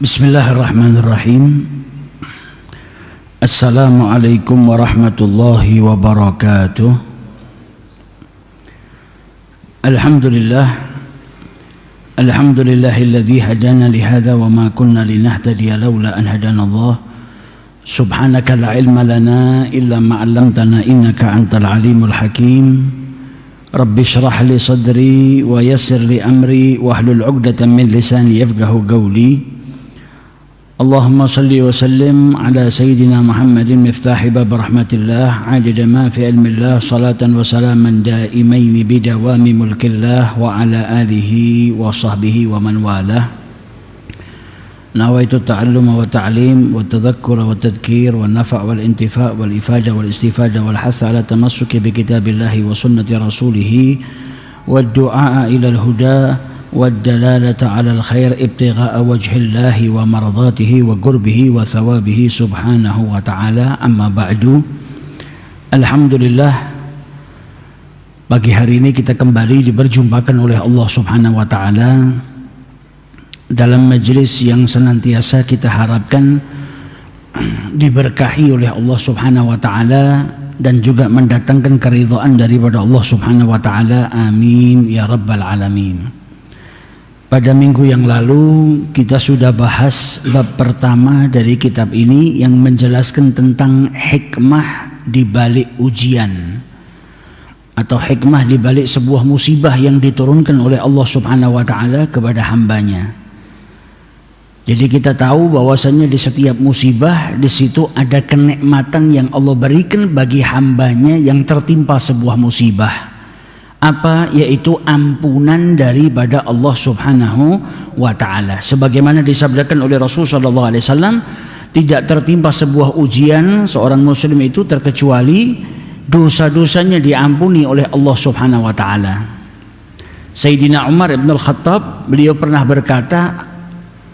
Bismillahirrahmanirrahim. Assalamualaikum warahmatullahi wabarakatuh. Alhamdulillahilladzi hadana lihada wa ma kunna linahtadiya laula an hadana Allah. Subhanaka la ilma lana illa ma 'allamtana innaka antal alimul hakim. Rabbi shrah li sadri wa yassir li amri wahlul 'uqdatam min lisani yafqahu qawli. Allahumma salli wa sallim ala sayyidina Muhammadin miftahi bab rahmatillah ajada ma fi ilmillah salatan wa salaman daimaini bidawami mulkillah wa ala alihi wa sahbihi wa man walah. Nawaitu ta'alluma wa ta'lim wa tadhakkura wa tadhkir wa nafa' wal intifa' wal ifaja wal istifada wal hatha ala tamassuki bi kitabillahi wa sunnati rasulih wa du'a ila al-huda والدلالة على الخير ابتغاء وجه الله ومرضاته وقربه وثوابه سبحانه وتعالى. أما بعد, Alhamdulillah, pagi hari ini kita kembali diperjumpakan oleh Allah Subhanahu wa Ta'ala dalam majelis yang senantiasa kita harapkan diberkahi oleh Allah Subhanahu wa Ta'ala dan juga mendatangkan keridhaan daripada Allah Subhanahu wa Ta'ala. Amin ya rabbal alamin. Pada minggu yang lalu kita sudah bahas bab pertama dari kitab ini yang menjelaskan tentang hikmah di balik ujian atau hikmah di balik sebuah musibah yang diturunkan oleh Allah Subhanahu wa Ta'ala kepada hambanya. Jadi kita tahu bahwasanya di setiap musibah di situ ada kenikmatan yang Allah berikan bagi hambanya yang tertimpa sebuah musibah. Apa? Yaitu ampunan daripada Allah Subhanahu wa Ta'ala. Sebagaimana disabdakan oleh Rasul sallallahu alaihi wasallam, tidak tertimpa sebuah ujian seorang muslim itu terkecuali dosa-dosanya diampuni oleh Allah Subhanahu wa Ta'ala. Sayyidina Umar ibn al-Khattab, beliau pernah berkata,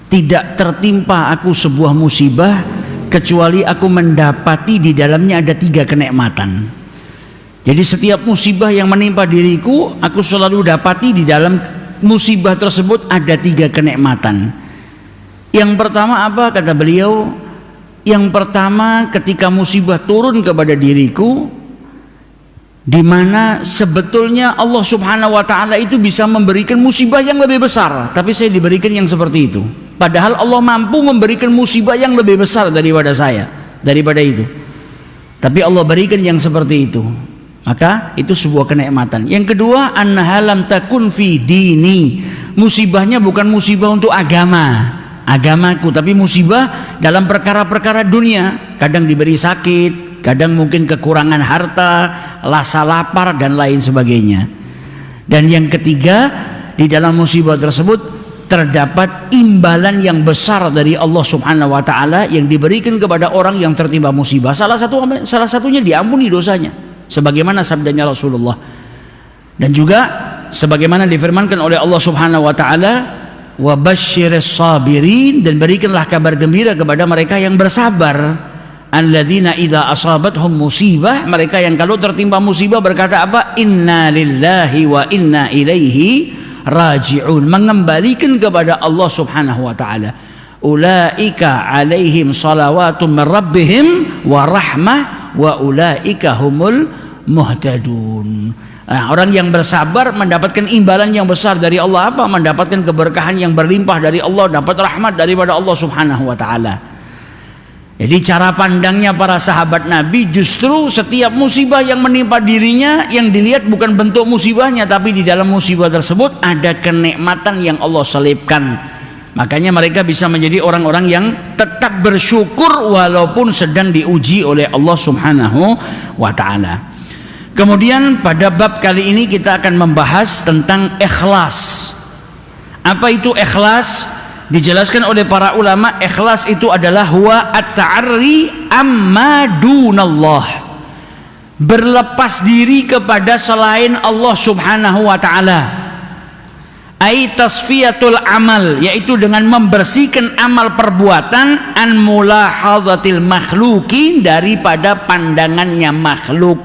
tidak tertimpa aku sebuah musibah kecuali aku mendapati di dalamnya ada 3 kenikmatan. Jadi setiap musibah yang menimpa diriku, aku selalu dapati di dalam musibah tersebut ada 3 kenikmatan. Yang pertama apa? Kata beliau, yang pertama ketika musibah turun kepada diriku, di mana sebetulnya Allah Subhanahu wa Ta'ala itu bisa memberikan musibah yang lebih besar, tapi saya diberikan yang seperti itu. Padahal Allah mampu memberikan musibah yang lebih besar daripada saya, daripada itu. Tapi Allah berikan yang seperti itu. Maka itu sebuah kenikmatan. Yang kedua, annaha lam takun fi dini. Musibahnya bukan musibah untuk agamaku, tapi musibah dalam perkara-perkara dunia. Kadang diberi sakit, kadang mungkin kekurangan harta, rasa lapar dan lain sebagainya. Dan yang ketiga, di dalam musibah tersebut terdapat imbalan yang besar dari Allah Subhanahu wa Ta'ala yang diberikan kepada orang yang tertimpa musibah. Salah satunya diampuni dosanya, sebagaimana sabdanya Rasulullah. Dan juga sebagaimana difirmankan oleh Allah Subhanahu wa Ta'ala, wa basyiris sabirin, dan berikanlah kabar gembira kepada mereka yang bersabar. Alladzina idza asabathum musibah, mereka yang kalau tertimpa musibah berkata apa? Inna lillahi wa inna ilaihi raji'un, mengembalikan kepada Allah Subhanahu wa Ta'ala. Ulaika alaihim salawatum min rabbihim wa rahmah wa ulaika humul muhtadun. Nah, orang yang bersabar mendapatkan imbalan yang besar dari Allah. Apa? Mendapatkan keberkahan yang berlimpah dari Allah, dapat rahmat daripada Allah Subhanahu wa Ta'ala. Jadi cara pandangnya para sahabat Nabi, justru setiap musibah yang menimpa dirinya yang dilihat bukan bentuk musibahnya, tapi di dalam musibah tersebut ada kenikmatan yang Allah selipkan. Makanya mereka bisa menjadi orang-orang yang tetap bersyukur walaupun sedang diuji oleh Allah Subhanahu wa Ta'ala. Kemudian pada bab kali ini kita akan membahas tentang ikhlas. Apa itu ikhlas? Dijelaskan oleh para ulama, ikhlas itu adalah huwa at-ta'arri amma dunallah, berlepas diri kepada selain Allah Subhanahu wa Ta'ala. Ai tasfiyatul amal, yaitu dengan membersihkan amal perbuatan, an mulahadzatil makhluqin, daripada pandangannya makhluk.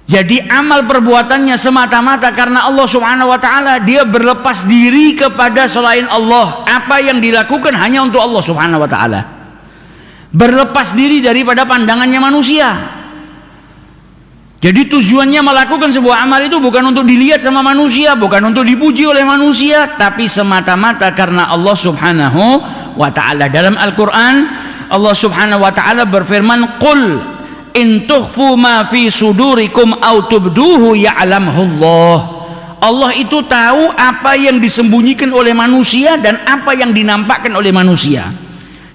Jadi amal perbuatannya semata-mata karena Allah Subhanahu wa taala, dia berlepas diri kepada selain Allah. Apa yang dilakukan hanya untuk Allah Subhanahu wa taala. Berlepas diri daripada pandangannya manusia. Jadi tujuannya melakukan sebuah amal itu bukan untuk dilihat sama manusia, bukan untuk dipuji oleh manusia, tapi semata-mata karena Allah Subhanahu wa taala. Dalam Al-Qur'an Allah Subhanahu wa taala berfirman, "Qul in tukhfu ma fi sudurikum aw tubduhu ya'lamullah." Allah itu tahu apa yang disembunyikan oleh manusia dan apa yang dinampakkan oleh manusia.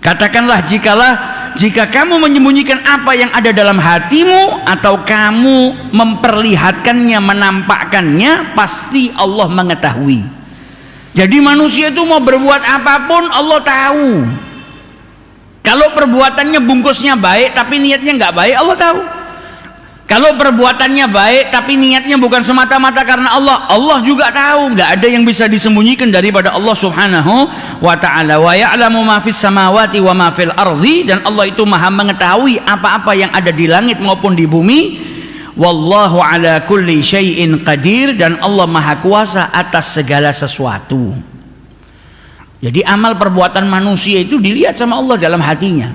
Katakanlah, jika kamu menyembunyikan apa yang ada dalam hatimu atau kamu memperlihatkannya, menampakkannya, pasti Allah mengetahui. Jadi manusia itu mau berbuat apapun Allah tahu. Kalau perbuatannya bungkusnya baik tapi niatnya nggak baik, Allah tahu. Kalau perbuatannya baik tapi niatnya bukan semata-mata karena Allah, Allah juga tahu. Nggak ada yang bisa disembunyikan daripada Allah Subhanahu wa ta'ala. Wa ya'lamu ma fis samawati wa ma fil ardi, dan Allah itu maha mengetahui apa-apa yang ada di langit maupun di bumi. Wallahu ala kulli syai'in qadir, dan Allah maha kuasa atas segala sesuatu. Jadi amal perbuatan manusia itu dilihat sama Allah dalam hatinya.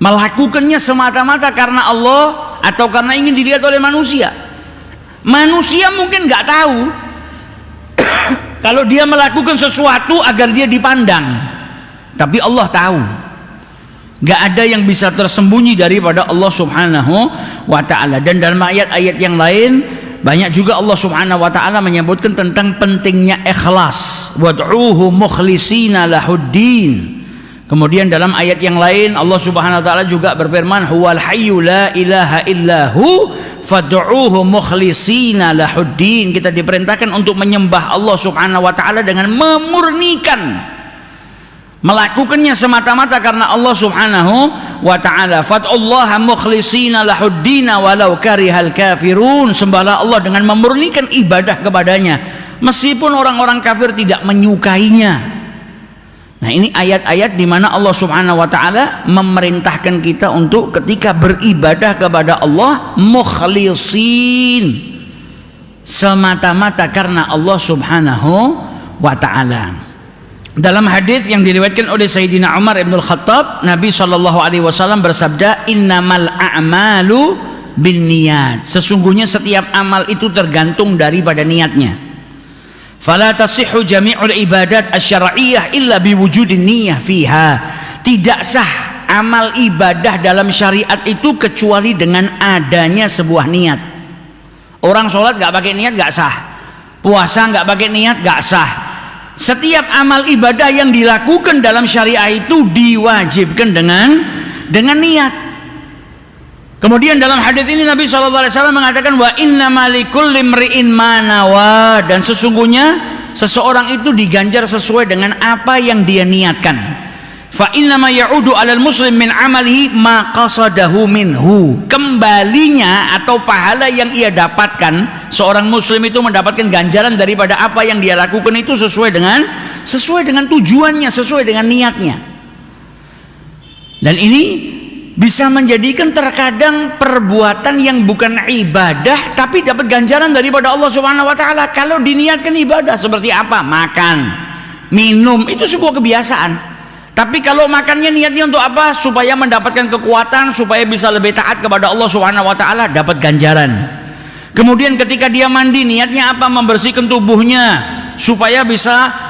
Melakukannya semata-mata karena Allah atau karena ingin dilihat oleh manusia. Manusia mungkin nggak tahu kalau dia melakukan sesuatu agar dia dipandang, tapi Allah tahu. Nggak ada yang bisa tersembunyi daripada Allah Subhanahu wa ta'ala. Dan dalam ayat-ayat yang lain banyak juga Allah Subhanahu wa ta'ala menyebutkan tentang pentingnya ikhlas. Wad'uhu mukhlisina lahuddin. Kemudian dalam ayat yang lain Allah Subhanahu wa ta'ala juga berfirman, huwal hayyu la ilaha illahu fad'uhu mukhlisina lahuddin. Kita diperintahkan untuk menyembah Allah Subhanahu wa ta'ala dengan memurnikan, melakukannya semata-mata karena Allah Subhanahu wa ta'ala. Fad'ullaha mukhlisina lahuddina walau karihal kafirun. Sembahlah Allah dengan memurnikan ibadah kepadanya meskipun orang-orang kafir tidak menyukainya. Nah, ini ayat-ayat di mana Allah Subhanahu wa ta'ala memerintahkan kita untuk ketika beribadah kepada Allah mukhlisin, semata-mata karena Allah Subhanahu wa ta'ala. Dalam hadis yang diriwayatkan oleh Sayyidina Umar ibn al-Khattab, Nabi SAW bersabda, innamal a'malu binniyat. Sesungguhnya setiap amal itu tergantung daripada niatnya. Fala tasihhu jami'ul ibadat asy-syar'iyyah illa biwujudin niyyah fiha. Tidak sah amal ibadah dalam syariat itu kecuali dengan adanya sebuah niat. Orang sholat nggak pakai niat nggak sah. Puasa nggak pakai niat nggak sah. Setiap amal ibadah yang dilakukan dalam syariah itu diwajibkan dengan niat. Kemudian dalam hadis ini Nabi SAW mengatakan, wa innamal likulli imri'in ma nawa, dan sesungguhnya seseorang itu diganjar sesuai dengan apa yang dia niatkan. Fa innama ya'udu 'alal muslim min 'amalihi ma qasadahu minhu. Kembalinya atau pahala yang ia dapatkan, seorang muslim itu mendapatkan ganjaran daripada apa yang dia lakukan itu sesuai dengan tujuannya, sesuai dengan niatnya. Dan ini bisa menjadikan terkadang perbuatan yang bukan ibadah tapi dapat ganjaran daripada Allah Subhanahu wa ta'ala kalau diniatkan ibadah. Seperti apa? Makan, minum, itu sebuah kebiasaan. Tapi kalau makannya niatnya untuk apa? Supaya mendapatkan kekuatan, supaya bisa lebih taat kepada Allah Subhanahu wa ta'ala, dapat ganjaran. Kemudian ketika dia mandi, niatnya apa? Membersihkan tubuhnya supaya bisa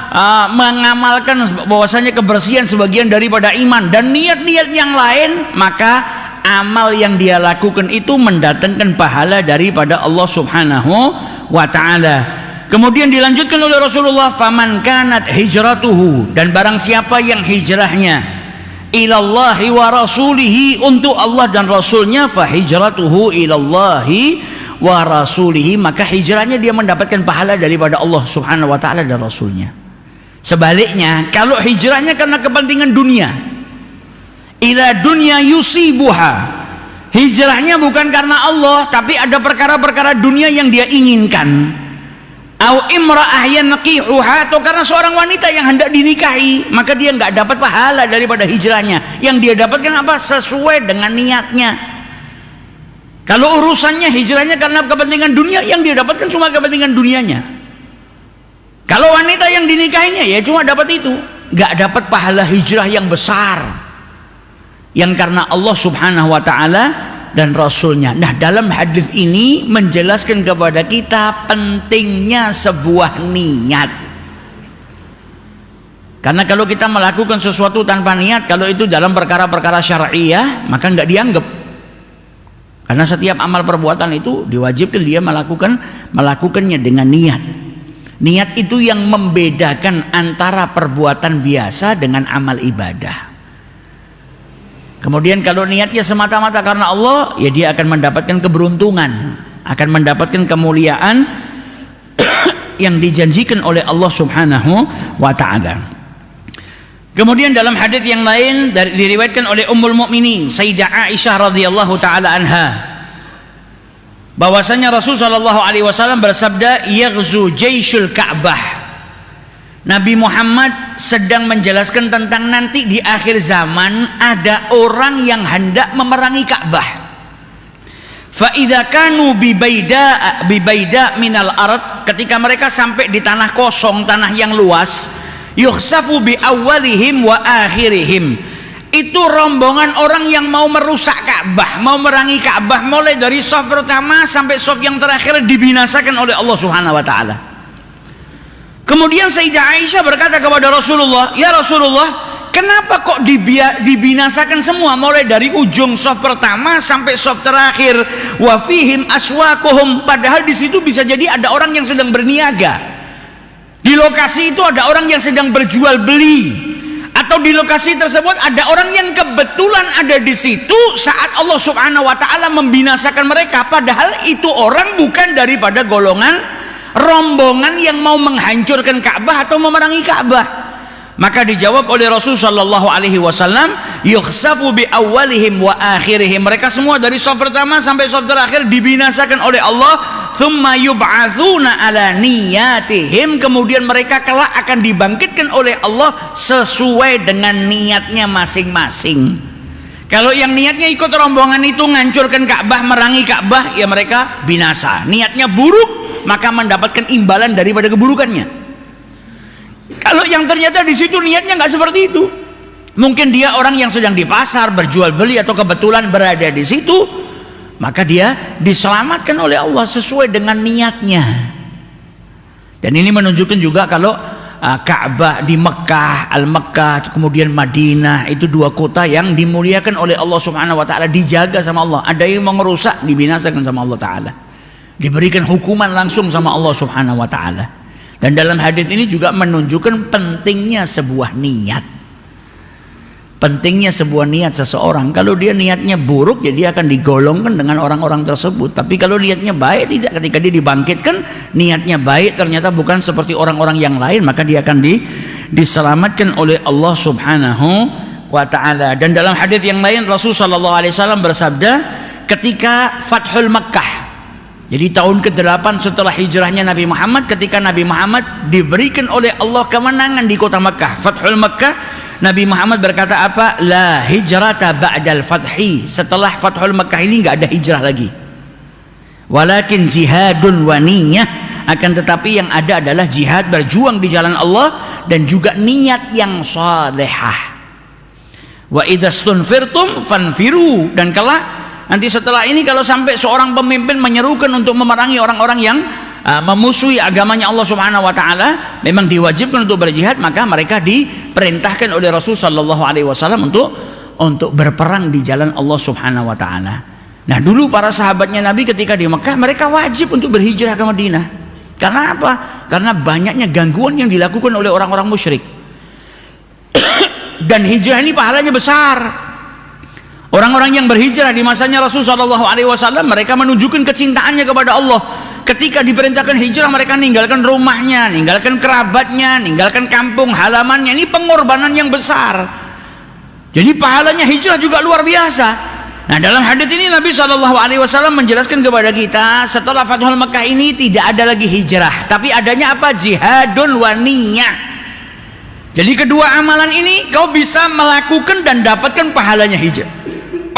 mengamalkan bahwasanya kebersihan sebagian daripada iman, dan niat-niat yang lain, maka amal yang dia lakukan itu mendatangkan pahala daripada Allah Subhanahu wa ta'ala. Kemudian dilanjutkan oleh Rasulullah, faman kanat hijratuhu, dan barang siapa yang hijrahnya ilallahi wa rasulihi, untuk Allah dan Rasulnya, fa hijratuhu ilallahi wa rasulihi, maka hijrahnya dia mendapatkan pahala daripada Allah Subhanahu wa ta'ala dan Rasulnya. Sebaliknya, kalau hijrahnya karena kepentingan dunia, ila dunya yusibuha, hijrahnya bukan karena Allah tapi ada perkara-perkara dunia yang dia inginkan, au imra'ah yanqihuha, atau karena seorang wanita yang hendak dinikahi, maka dia nggak dapat pahala daripada hijrahnya. Yang dia dapatkan apa? Sesuai dengan niatnya. Kalau urusannya hijrahnya karena kepentingan dunia, yang dia dapatkan cuma kepentingan dunianya. Kalau wanita yang dinikahinya ya cuma dapat itu, nggak dapat pahala hijrah yang besar, yang karena Allah Subhanahu wa Ta'ala dan Rasulnya. Nah, dalam hadis ini menjelaskan kepada kita pentingnya sebuah niat. Karena kalau kita melakukan sesuatu tanpa niat, kalau itu dalam perkara-perkara syar'iyah, maka nggak dianggap. Karena setiap amal perbuatan itu diwajibkan dia melakukannya dengan niat. Niat itu yang membedakan antara perbuatan biasa dengan amal ibadah. Kemudian kalau niatnya semata-mata karena Allah, ya dia akan mendapatkan keberuntungan, akan mendapatkan kemuliaan yang dijanjikan oleh Allah Subhanahu wa Ta'ala. Kemudian dalam hadis yang lain diriwayatkan oleh Ummul Mukminin Sayyidah Aisyah radhiyallahu taala anha, bahwasanya Rasul sallallahu alaihi wasallam bersabda, "Yaghzu jaisyul Ka'bah." Nabi Muhammad sedang menjelaskan tentang nanti di akhir zaman ada orang yang hendak memerangi Ka'bah. Fa idza kanu bi baida minal ard, ketika mereka sampai di tanah kosong, tanah yang luas, yukhsafu bi awwalihim wa akhirihim, itu rombongan orang yang mau merusak Ka'bah, mau merangi Ka'bah, mulai dari shaf pertama sampai shaf yang terakhir dibinasakan oleh Allah Subhanahu wa Ta'ala. Kemudian Sayyidah Aisyah berkata kepada Rasulullah, "Ya Rasulullah, kenapa kok dibinasakan semua mulai dari ujung shaf pertama sampai shaf terakhir? Wa fihim aswaquhum, padahal di situ bisa jadi ada orang yang sedang berniaga. Di lokasi itu ada orang yang sedang berjual beli, atau di lokasi tersebut ada orang yang kebetulan ada di situ saat Allah Subhanahu wa Ta'ala membinasakan mereka, padahal itu orang bukan daripada golongan rombongan yang mau menghancurkan Ka'bah atau memerangi Ka'bah." Maka dijawab oleh Rasul sallallahu alaihi wasallam, "Yukhsafu bi awwalihim wa akhirihim." Mereka semua dari shaf pertama sampai shaf terakhir dibinasakan oleh Allah. Thumma yub'atsuna ala niyatihim, kemudian mereka kelak akan dibangkitkan oleh Allah sesuai dengan niatnya masing-masing. Kalau yang niatnya ikut rombongan itu ngancurkan Ka'bah, merangi Ka'bah, ya mereka binasa. Niatnya buruk, maka mendapatkan imbalan daripada keburukannya. Kalau yang ternyata di situ niatnya nggak seperti itu, mungkin dia orang yang sedang di pasar berjual beli atau kebetulan berada di situ, maka dia diselamatkan oleh Allah sesuai dengan niatnya. Dan ini menunjukkan juga kalau Ka'bah di Mekah, Al-Makkah, kemudian Madinah, itu dua kota yang dimuliakan oleh Allah Subhanahu wa Ta'ala, dijaga sama Allah. Ada yang mau merusak, dibinasakan sama Allah Ta'ala, diberikan hukuman langsung sama Allah Subhanahu wa Ta'ala. Dan dalam hadis ini juga menunjukkan pentingnya sebuah niat. Pentingnya sebuah niat seseorang. Kalau dia niatnya buruk, ya dia akan digolongkan dengan orang-orang tersebut. Tapi kalau niatnya baik, tidak. Ketika dia dibangkitkan, niatnya baik, ternyata bukan seperti orang-orang yang lain, maka dia akan diselamatkan oleh Allah Subhanahu wa Ta'ala. Dan dalam hadis yang lain Rasul sallallahu alaihi wasallam bersabda ketika Fathul Makkah, jadi tahun ke-8 setelah hijrahnya Nabi Muhammad, ketika Nabi Muhammad diberikan oleh Allah kemenangan di kota Makkah, Fathul Makkah, Nabi Muhammad berkata apa? La hijrata ba'dal fathi. Setelah Fathul Makkah ini nggak ada hijrah lagi. Walakin jihadun wa niyah, akan tetapi yang ada adalah jihad, berjuang di jalan Allah, dan juga niat yang salehah. Wa idastunfirtum fanfiru, dan kelak nanti setelah ini kalau sampai seorang pemimpin menyerukan untuk memerangi orang-orang yang memusuhi agamanya Allah Subhanahu wa Ta'ala, memang diwajibkan untuk berjihad, maka mereka diperintahkan oleh Rasul sallallahu alaihi wasallam untuk berperang di jalan Allah Subhanahu wa Ta'ala. Nah, dulu para sahabatnya Nabi ketika di Mekah, mereka wajib untuk berhijrah ke Madinah. Karena apa? Karena banyaknya gangguan yang dilakukan oleh orang-orang musyrik. Dan hijrah ini pahalanya besar. Orang-orang yang berhijrah di masanya Rasul sallallahu alaihi wasallam, mereka menunjukkan kecintaannya kepada Allah. Ketika diperintahkan hijrah, mereka ninggalkan rumahnya, ninggalkan kerabatnya, ninggalkan kampung halamannya. Ini pengorbanan yang besar. Jadi pahalanya hijrah juga luar biasa. Nah, dalam hadis ini Nabi sallallahu alaihi wasallam menjelaskan kepada kita, setelah Fathul Makkah ini tidak ada lagi hijrah, tapi adanya apa? Jihadun wa niyah. Jadi kedua amalan ini kau bisa melakukan dan dapatkan pahalanya hijrah.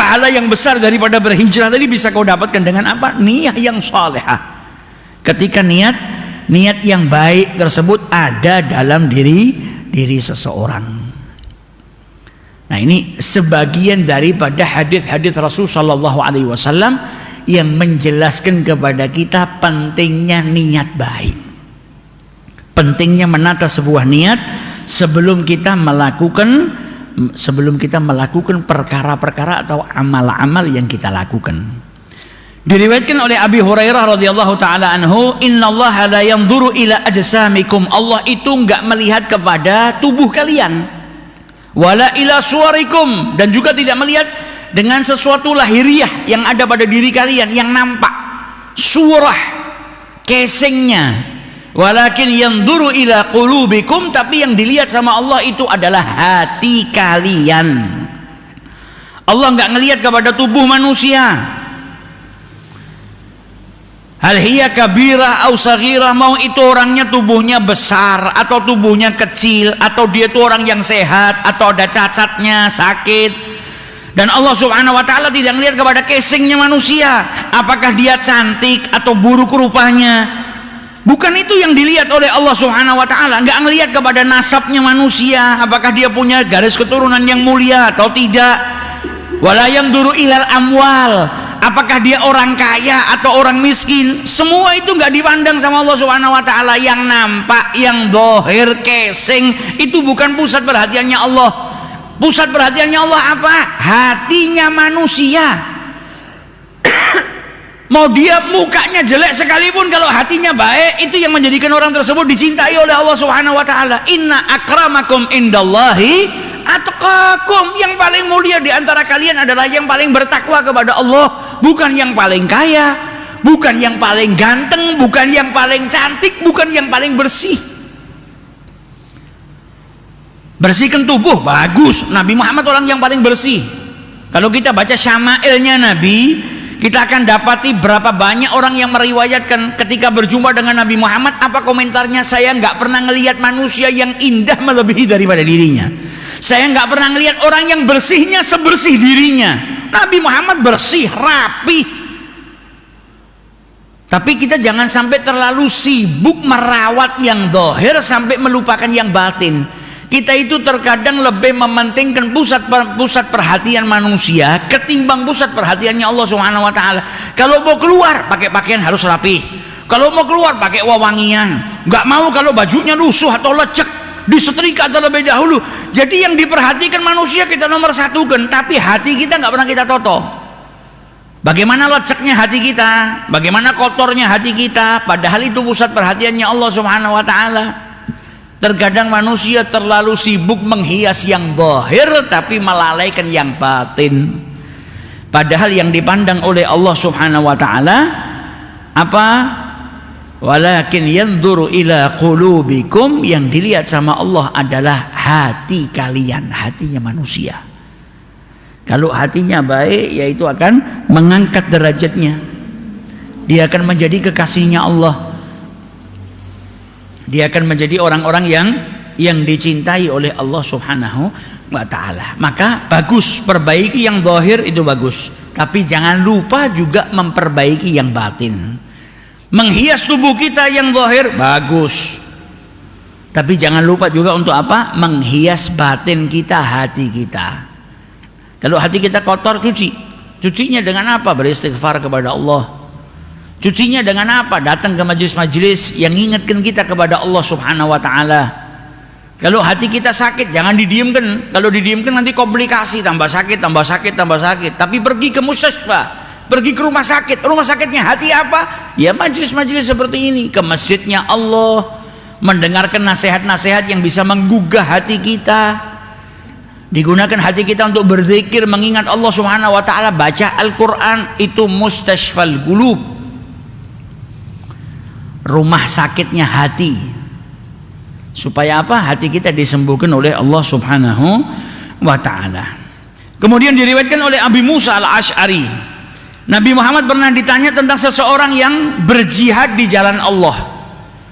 pahala yang besar daripada berhijrah tadi bisa kau dapatkan dengan apa? Niat yang salehah. Ketika niat yang baik tersebut ada dalam diri seseorang. Nah, ini sebagian daripada hadis-hadis Rasul sallallahu alaihi wasallam yang menjelaskan kepada kita pentingnya niat baik. Pentingnya menata sebuah niat sebelum kita melakukan perkara-perkara atau amal-amal yang kita lakukan. Diriwayatkan oleh Abi Hurairah radhiyallahu taala anhu, "Innallaha la yanzuru ila ajsamikum." Allah itu enggak melihat kepada tubuh kalian. Wala ila suwarikum, dan juga tidak melihat dengan sesuatu lahiriah yang ada pada diri kalian yang nampak. Surah casingnya. Walakin yanzuru ila qulubikum, tapi yang dilihat sama Allah itu adalah hati kalian. Allah enggak ngelihat kepada tubuh manusia. Hal hiya kabirah au saghirah, mau itu orangnya tubuhnya besar atau tubuhnya kecil, atau dia itu orang yang sehat atau ada cacatnya, sakit. Dan Allah subhanahu wa ta'ala tidak melihat kepada casingnya manusia, apakah dia cantik atau buruk rupanya. Bukan itu yang dilihat oleh Allah subhanahu wa ta'ala. Enggak melihat kepada nasabnya manusia, apakah dia punya garis keturunan yang mulia atau tidak. Wala yanzuru ilal amwal, apakah dia orang kaya atau orang miskin. Semua itu enggak dipandang sama Allah subhanahu wa ta'ala. Yang nampak, yang dohir, casing, itu bukan pusat perhatiannya Allah. Pusat perhatiannya Allah apa? Hatinya manusia. Mau dia mukanya jelek sekalipun, kalau hatinya baik, itu yang menjadikan orang tersebut dicintai oleh Allah subhanahu wa ta'ala. Inna akramakum indallahi atqakum, yang paling mulia di antara kalian adalah yang paling bertakwa kepada Allah. Bukan yang paling kaya, bukan yang paling ganteng, bukan yang paling cantik, bukan yang paling bersih. Bersihkan tubuh, bagus. Nabi Muhammad orang yang paling bersih. Kalau kita baca syama'ilnya Nabi, kita akan dapati berapa banyak orang yang meriwayatkan ketika berjumpa dengan Nabi Muhammad, apa komentarnya? Saya nggak pernah ngelihat manusia yang indah melebihi daripada dirinya. Saya nggak pernah ngelihat orang yang bersihnya sebersih dirinya. Nabi Muhammad bersih, rapi. Tapi kita jangan sampai terlalu sibuk merawat yang dohir sampai melupakan yang batin. Kita itu terkadang lebih mementingkan pusat perhatian manusia ketimbang pusat perhatiannya Allah subhanahu wa ta'ala. Kalau mau keluar pakai pakaian harus rapi, kalau mau keluar pakai wewangian, nggak mau kalau bajunya lusuh atau lecek, disetrika terlebih dahulu. Jadi yang diperhatikan manusia kita nomor satukan, tapi hati kita nggak pernah kita toto. Bagaimana leceknya hati kita, bagaimana kotornya hati kita, padahal itu pusat perhatiannya Allah subhanahu wa ta'ala. Terkadang manusia terlalu sibuk menghias yang zahir tapi melalaikan yang batin. Padahal yang dipandang oleh Allah subhanahu wa ta'ala apa? Walakin yanzuru ila qulubikum, yang dilihat sama Allah adalah hati kalian, hatinya manusia. Kalau hatinya baik, yaitu akan mengangkat derajatnya. Dia akan menjadi kekasihnya Allah. Dia akan menjadi orang-orang yang dicintai oleh Allah subhanahu wa ta'ala. Maka bagus, perbaiki yang zahir itu bagus, tapi jangan lupa juga memperbaiki yang batin. Menghias tubuh kita yang zahir bagus, tapi jangan lupa juga untuk apa? Menghias batin kita, hati kita. Kalau hati kita kotor, cucinya dengan apa? Beristighfar kepada Allah. Cucinya dengan apa? Datang ke majelis-majelis yang ingatkan kita kepada Allah subhanahu wa ta'ala. Kalau hati kita sakit, jangan didiamkan. Kalau didiamkan nanti komplikasi, tambah sakit, tambah sakit, tambah sakit. Tapi pergi ke musyafa, pergi ke rumah sakit. Rumah sakitnya hati apa? Ya majelis-majelis seperti ini. Ke masjidnya Allah, mendengarkan nasihat-nasihat yang bisa menggugah hati kita. Digunakan hati kita untuk berzikir, mengingat Allah subhanahu wa ta'ala. Baca Al-Quran, itu mustashfal qulub, rumah sakitnya hati. Supaya apa? Hati kita disembuhkan oleh Allah subhanahu wa ta'ala. Kemudian diriwayatkan oleh Abi Musa al-Ash'ari, Nabi Muhammad pernah ditanya tentang seseorang yang berjihad di jalan Allah.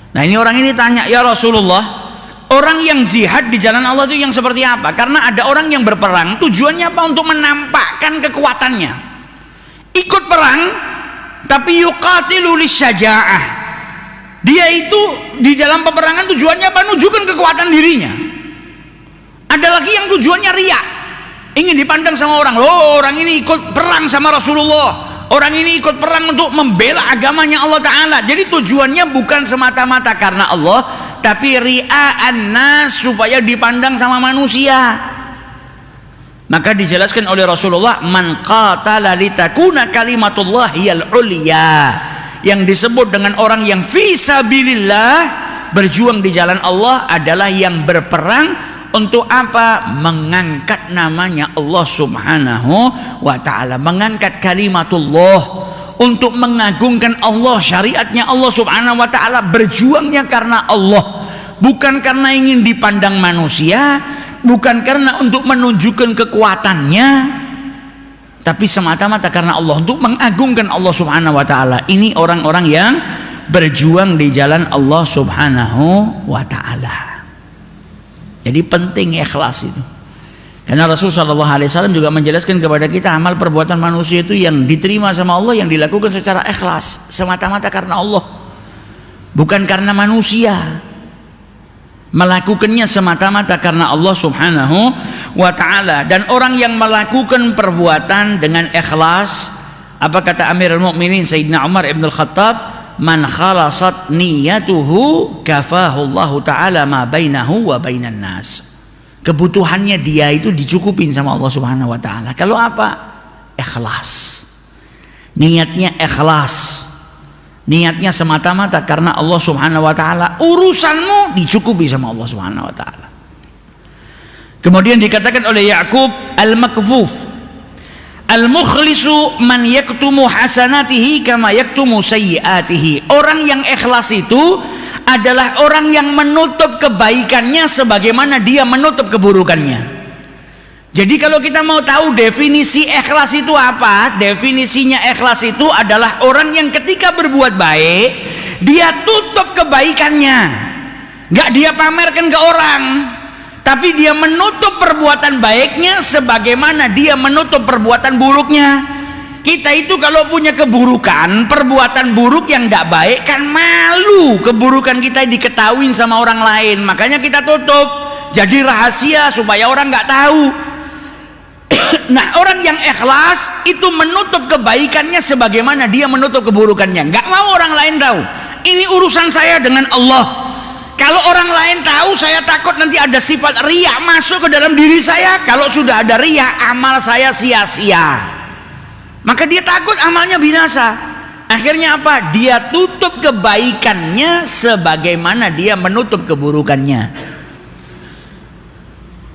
Nah, ini orang ini tanya, ya Rasulullah, Orang yang jihad di jalan Allah itu yang seperti apa? Karena ada orang yang berperang tujuannya apa? Untuk menampakkan kekuatannya. Ikut perang tapi yuqatilu lisyaja'ah. Dia itu di dalam peperangan tujuannya apa? Menunjukkan kekuatan dirinya. Ada lagi yang tujuannya riya, ingin dipandang sama orang. Oh, orang ini ikut perang sama Rasulullah, orang ini ikut perang untuk membela agamanya Allah Ta'ala. Jadi tujuannya bukan semata-mata karena Allah, tapi ria'an nas, supaya dipandang sama manusia. Maka dijelaskan oleh Rasulullah, man qatala litakuna kalimatullah hiyal ulya, yang disebut dengan orang yang fisabilillah, berjuang di jalan Allah, adalah yang berperang untuk apa? Mengangkat namanya Allah Subhanahu wa ta'ala, mengangkat kalimatullah, untuk mengagungkan Allah, syariatnya Allah Subhanahu wa ta'ala. Berjuangnya karena Allah, bukan karena ingin dipandang manusia, bukan karena untuk menunjukkan kekuatannya, tapi semata-mata karena Allah, untuk mengagungkan Allah Subhanahu wa ta'ala. Ini orang-orang yang berjuang di jalan Allah Subhanahu wa ta'ala. Jadi penting ikhlas itu. Karena Rasulullah SAW juga menjelaskan kepada kita, amal perbuatan manusia itu yang diterima sama Allah yang dilakukan secara ikhlas, semata-mata karena Allah, bukan karena manusia. Melakukannya semata-mata karena Allah Subhanahu wa ta'ala. Dan orang yang melakukan perbuatan dengan ikhlas, apa kata Amirul Mukminin Sayyidina Umar ibn al-Khattab, man khalasat niyatuhu kafahullahu ta'ala ma bainahu wa bainan nas. Kebutuhannya dia itu dicukupin sama Allah Subhanahu wa ta'ala. Kalau apa? Ikhlas. Niatnya ikhlas, niatnya semata-mata karena Allah Subhanahu wa ta'ala, urusanmu dicukupi sama Allah Subhanahu wa ta'ala. Kemudian dikatakan oleh Ya'qub al-Makfuf, al-mukhlisu man yaktumu hasanatihi kama yaktumu sayyiatihi. Orang yang ikhlas itu adalah orang yang menutup kebaikannya sebagaimana dia menutup keburukannya. Jadi kalau kita mau tahu definisi ikhlas itu apa? Definisinya ikhlas itu adalah orang yang ketika berbuat baik, dia tutup kebaikannya, gak dia pamerkan ke orang, tapi dia menutup perbuatan baiknya sebagaimana dia menutup perbuatan buruknya. Kita itu kalau punya keburukan, perbuatan buruk yang tidak baik, kan malu keburukan kita diketahuin sama orang lain. Makanya kita tutup, jadi rahasia supaya orang nggak tahu. Nah, orang yang ikhlas itu menutup kebaikannya sebagaimana dia menutup keburukannya. Nggak mau orang lain tahu. Ini urusan saya dengan Allah. Kalau orang lain tahu, saya takut nanti ada sifat riya masuk ke dalam diri saya. Kalau sudah ada riya, amal saya sia-sia. Maka dia takut amalnya binasa. Akhirnya apa? Dia tutup kebaikannya sebagaimana dia menutup keburukannya.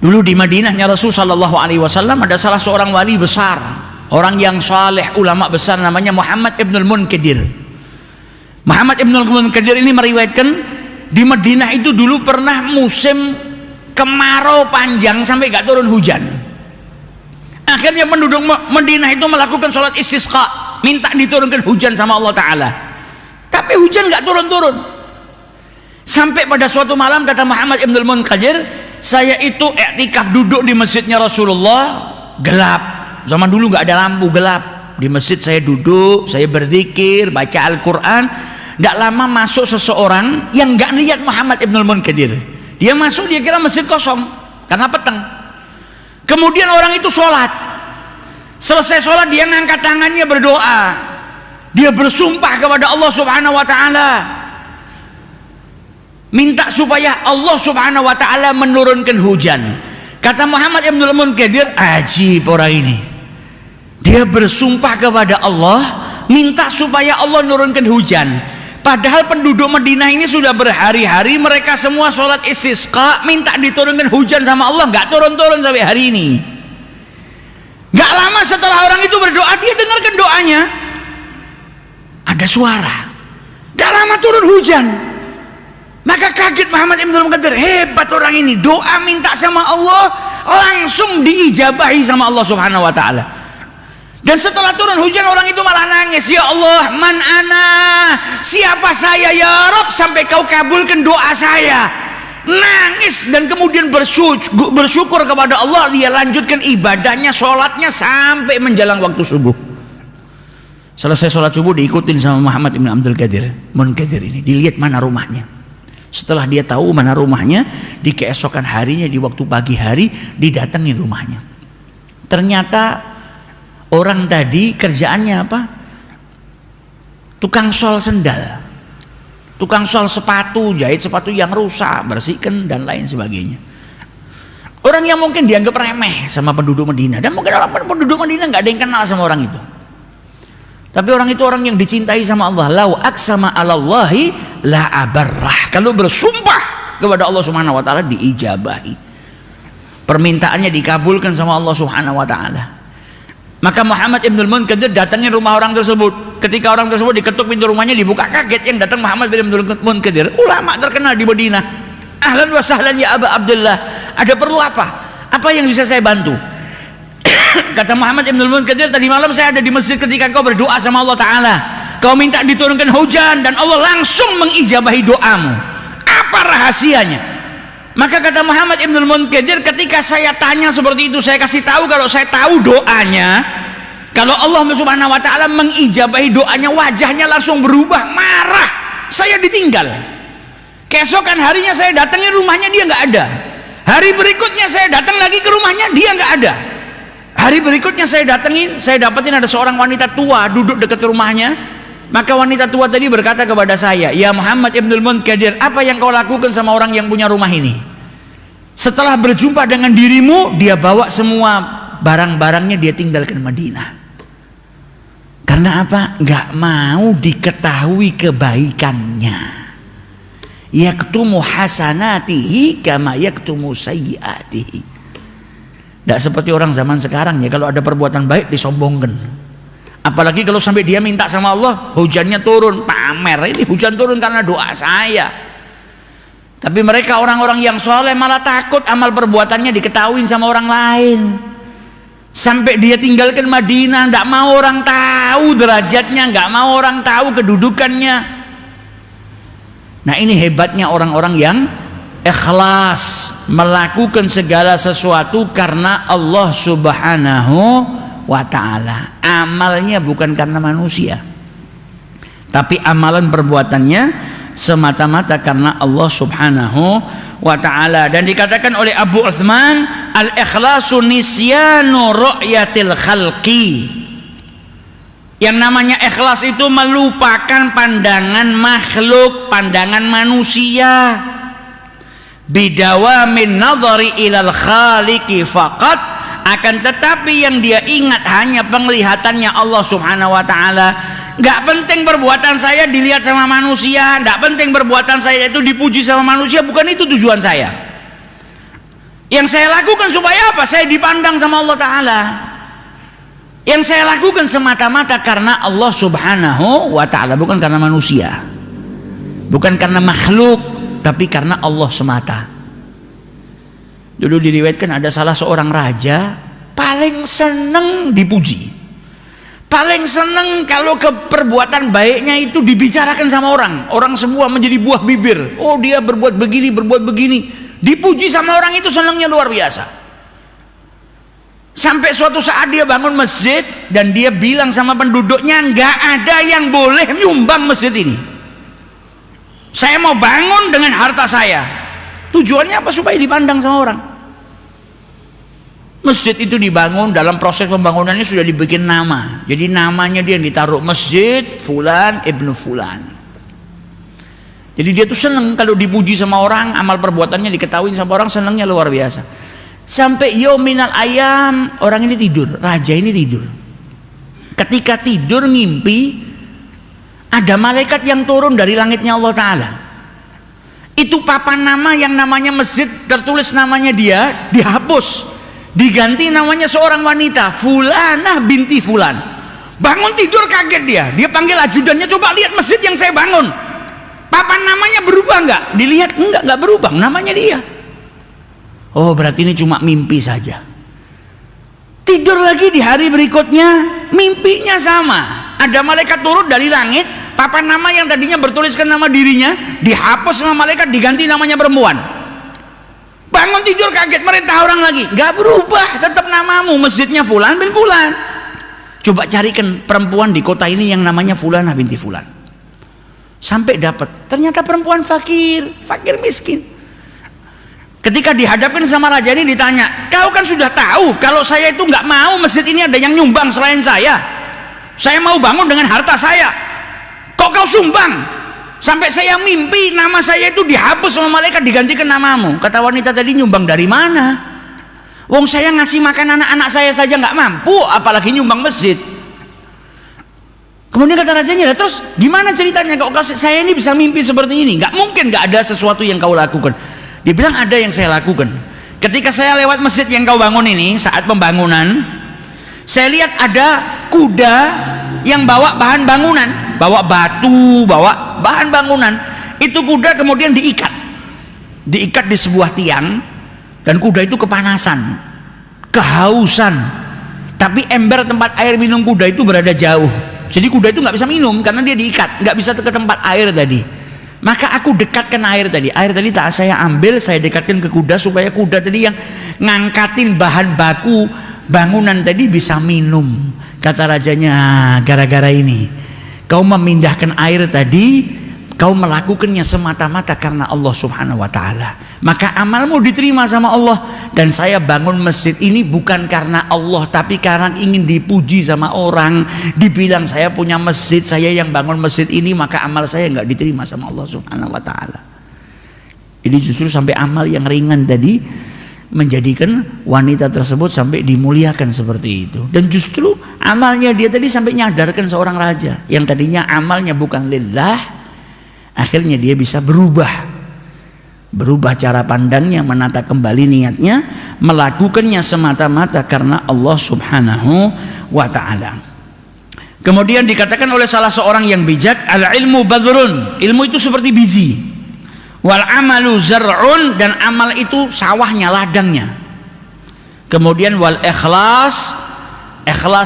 Dulu di Madinahnya Rasul Shallallahu Alaihi Wasallam ada salah seorang wali besar, orang yang saleh, ulama besar, namanya Muhammad ibnul Munkadir. Muhammad ibnul Munkadir ini meriwayatkan, di Madinah itu dulu pernah musim kemarau panjang sampai gak turun hujan. Akhirnya penduduk Madinah itu melakukan sholat istisqa, minta diturunkan hujan sama Allah Ta'ala, tapi hujan gak turun-turun. Sampai pada suatu malam kata Muhammad ibn Munkadir, saya itu i'tikaf duduk di masjidnya Rasulullah, gelap. Zaman dulu gak ada lampu, gelap. Di masjid saya duduk, saya berzikir, baca Al-Quran. Tidak lama masuk seseorang yang nggak lihat Muhammad ibn Munkadir. Dia masuk, dia kira masjid kosong karena petang. Kemudian orang itu sholat. Selesai sholat dia ngangkat tangannya berdoa. Dia bersumpah kepada Allah Subhanahu wa ta'ala, minta supaya Allah Subhanahu wa ta'ala menurunkan hujan. Kata Muhammad ibn Munkadir, ajib orang ini. Dia bersumpah kepada Allah, minta supaya Allah menurunkan hujan. Padahal penduduk Madinah ini sudah berhari-hari mereka semua sholat istisqa, minta diturunkan hujan sama Allah, nggak turun-turun sampai hari ini. Nggak lama setelah orang itu berdoa, dia dengarkan doanya, ada suara, nggak lama turun hujan. Maka kaget Muhammad ibn Munkadir, hebat orang ini, doa minta sama Allah langsung diijabahi sama Allah Subhanahu wa ta'ala. Dan setelah turun hujan orang itu malah nangis, ya Allah, man ana, siapa saya ya Rabb sampai kau kabulkan doa saya. nangis dan kemudian bersyukur kepada Allah. Dia lanjutkan ibadahnya, sholatnya sampai menjelang waktu subuh. Selesai sholat subuh diikutin sama Muhammad ibn Abdul Qadir Munkadir ini, dilihat mana rumahnya. Setelah dia tahu mana rumahnya, di keesokan harinya, di waktu pagi hari didatengin rumahnya. Ternyata orang tadi kerjaannya apa? Tukang sol sendal, tukang sol sepatu, jahit sepatu yang rusak, bersihkan dan lain sebagainya. Orang yang mungkin dianggap remeh sama penduduk Madinah, dan mungkin orang penduduk Madinah nggak ada yang kenal sama orang itu. Tapi orang itu orang yang dicintai sama Allah. Lau aksama alallahi la abarrah. Kalau bersumpah kepada Allah Subhanahu wa taala diijabahi. Permintaannya dikabulkan sama Allah Subhanahu wa taala. Maka Muhammad Ibnul Munkadir datangin rumah orang tersebut. Ketika orang tersebut diketuk pintu rumahnya, dibuka, kaget yang datang Muhammad bin Ibnul Munkadir, ulama terkenal di Madinah. Ahlan wa sahlan ya Aba Abdullah. Ada perlu apa? Apa yang bisa saya bantu? Kata Muhammad Ibnul Munkadir, tadi malam saya ada di masjid ketika kau berdoa sama Allah Ta'ala. Kau minta diturunkan hujan dan Allah langsung mengijabahi doamu. Apa rahasianya? Maka kata Muhammad Ibnul Munkadir, ketika saya tanya seperti itu, saya kasih tahu kalau saya tahu doanya, kalau Allah Subhanahu wa taala mengijabahi doanya, wajahnya langsung berubah, marah. Saya ditinggal. Keesokan harinya saya datangin rumahnya, dia nggak ada. Hari berikutnya saya datang lagi ke rumahnya, dia nggak ada. Hari berikutnya saya datengin, saya dapetin ada seorang wanita tua duduk dekat rumahnya. Maka wanita tua tadi berkata kepada saya, ya Muhammad Ibnul Munkadir, apa yang kau lakukan sama orang yang punya rumah ini? Setelah berjumpa dengan dirimu, dia bawa semua barang-barangnya, dia tinggalkan Madinah. Karena apa? Nggak mau diketahui kebaikannya. Yaktumu hasanatihi kama yaktumu sayyiatihi. Tidak seperti orang zaman sekarang ya, kalau ada perbuatan baik disombongkan. Apalagi kalau sampai dia minta sama Allah hujannya turun, pamer, ini hujan turun karena doa saya. Tapi mereka orang-orang yang soleh malah takut amal perbuatannya diketahui sama orang lain. Sampai dia tinggalkan Madinah, tidak mau orang tahu derajatnya, nggak mau orang tahu kedudukannya. Nah ini hebatnya orang-orang yang ikhlas melakukan segala sesuatu karena Allah Subhanahu wa ta'ala. Amalnya bukan karena manusia, tapi amalan perbuatannya semata-mata karena Allah Subhanahu wa ta'ala. Dan dikatakan oleh Abu Uthman, al-ikhlasu nisyanu ru'yatil khalqi. Yang namanya ikhlas itu melupakan pandangan makhluk, pandangan manusia. Bidawamin nadhari ilal khaliqi faqat, akan tetapi yang dia ingat hanya penglihatannya Allah Subhanahu wa taala. Enggak penting perbuatan saya dilihat sama manusia, enggak penting perbuatan saya itu dipuji sama manusia, bukan itu tujuan saya. Yang saya lakukan supaya apa? Saya dipandang sama Allah taala. Yang saya lakukan semata-mata karena Allah Subhanahu wa taala, bukan karena manusia. Bukan karena makhluk, tapi karena Allah semata. Dulu diriwayatkan ada salah seorang raja paling seneng dipuji, paling seneng kalau perbuatan baiknya itu dibicarakan sama orang. Orang semua menjadi buah bibir, oh dia berbuat begini, berbuat begini, dipuji sama orang itu senengnya luar biasa. Sampai suatu saat dia bangun masjid dan dia bilang sama penduduknya, nggak ada yang boleh nyumbang masjid ini. Saya mau bangun dengan harta saya. Tujuannya apa? Supaya dipandang sama orang. Masjid itu dibangun, dalam proses pembangunannya sudah dibikin nama. Jadi namanya dia yang ditaruh, Masjid Fulan Ibnu Fulan. Jadi dia tuh seneng kalau dipuji sama orang, amal perbuatannya diketahui sama orang, senengnya luar biasa. Sampai yauminal ayam, orang ini tidur, raja ini tidur. Ketika tidur ngimpi, ada malaikat yang turun dari langitnya Allah Ta'ala. Itu papan nama yang namanya masjid, tertulis namanya dia, dihapus, diganti namanya seorang wanita, Fulanah binti Fulan. Bangun tidur kaget dia panggil ajudannya, coba lihat masjid yang saya bangun, papan namanya berubah nggak? Dilihat, nggak berubah, namanya dia. Oh berarti ini cuma mimpi saja. Tidur lagi di hari berikutnya, mimpinya sama. Ada malaikat turun dari langit, papan nama yang tadinya bertuliskan nama dirinya dihapus sama malaikat, diganti namanya perempuan. Bangun tidur kaget merintah orang lagi, nggak berubah, tetap namamu, masjidnya Fulan bin Fulan. Coba carikan perempuan di kota ini yang namanya Fulanah binti Fulan. Sampai dapat, ternyata perempuan fakir miskin. Ketika dihadapkan sama raja ini ditanya, kau kan sudah tahu kalau saya itu nggak mau masjid ini ada yang nyumbang selain saya mau bangun dengan harta saya, kok kau sumbang? Sampai saya mimpi nama saya itu dihapus sama malaikat digantikan namamu. Kata wanita tadi, nyumbang dari mana? Wong saya ngasih makan anak-anak saya saja nggak mampu, apalagi nyumbang masjid. Kemudian kata rajanya, terus gimana ceritanya kok saya ini bisa mimpi seperti ini? Nggak mungkin nggak ada sesuatu yang kau lakukan. Dia bilang ada yang saya lakukan. Ketika saya lewat masjid yang kau bangun ini saat pembangunan, saya lihat ada kuda yang bawa bahan bangunan, bawa batu, bawa bahan bangunan. Itu kuda kemudian diikat di sebuah tiang, dan kuda itu kepanasan, kehausan, tapi ember tempat air minum kuda itu berada jauh, jadi kuda itu nggak bisa minum karena dia diikat, nggak bisa ke tempat air tadi. Maka aku dekatkan air tadi tak saya ambil, saya dekatkan ke kuda supaya kuda tadi yang ngangkatin bahan baku bangunan tadi bisa minum. Kata rajanya, gara-gara ini kau memindahkan air tadi, kau melakukannya semata-mata karena Allah subhanahu wa ta'ala, maka amalmu diterima sama Allah. Dan saya bangun masjid ini bukan karena Allah, tapi karena ingin dipuji sama orang, dibilang saya punya masjid, saya yang bangun masjid ini, maka amal saya nggak diterima sama Allah subhanahu wa ta'ala. Ini justru sampai amal yang ringan tadi menjadikan wanita tersebut sampai dimuliakan seperti itu. Dan justru amalnya dia tadi sampai nyadarkan seorang raja yang tadinya amalnya bukan lillah, akhirnya dia bisa berubah cara pandangnya, menata kembali niatnya, melakukannya semata-mata karena Allah subhanahu wa ta'ala. Kemudian dikatakan oleh salah seorang yang bijak, al ilmu badrun, ilmu itu seperti biji, wal amalu zar'un, dan amal itu sawahnya, ladangnya. Kemudian wal ikhlas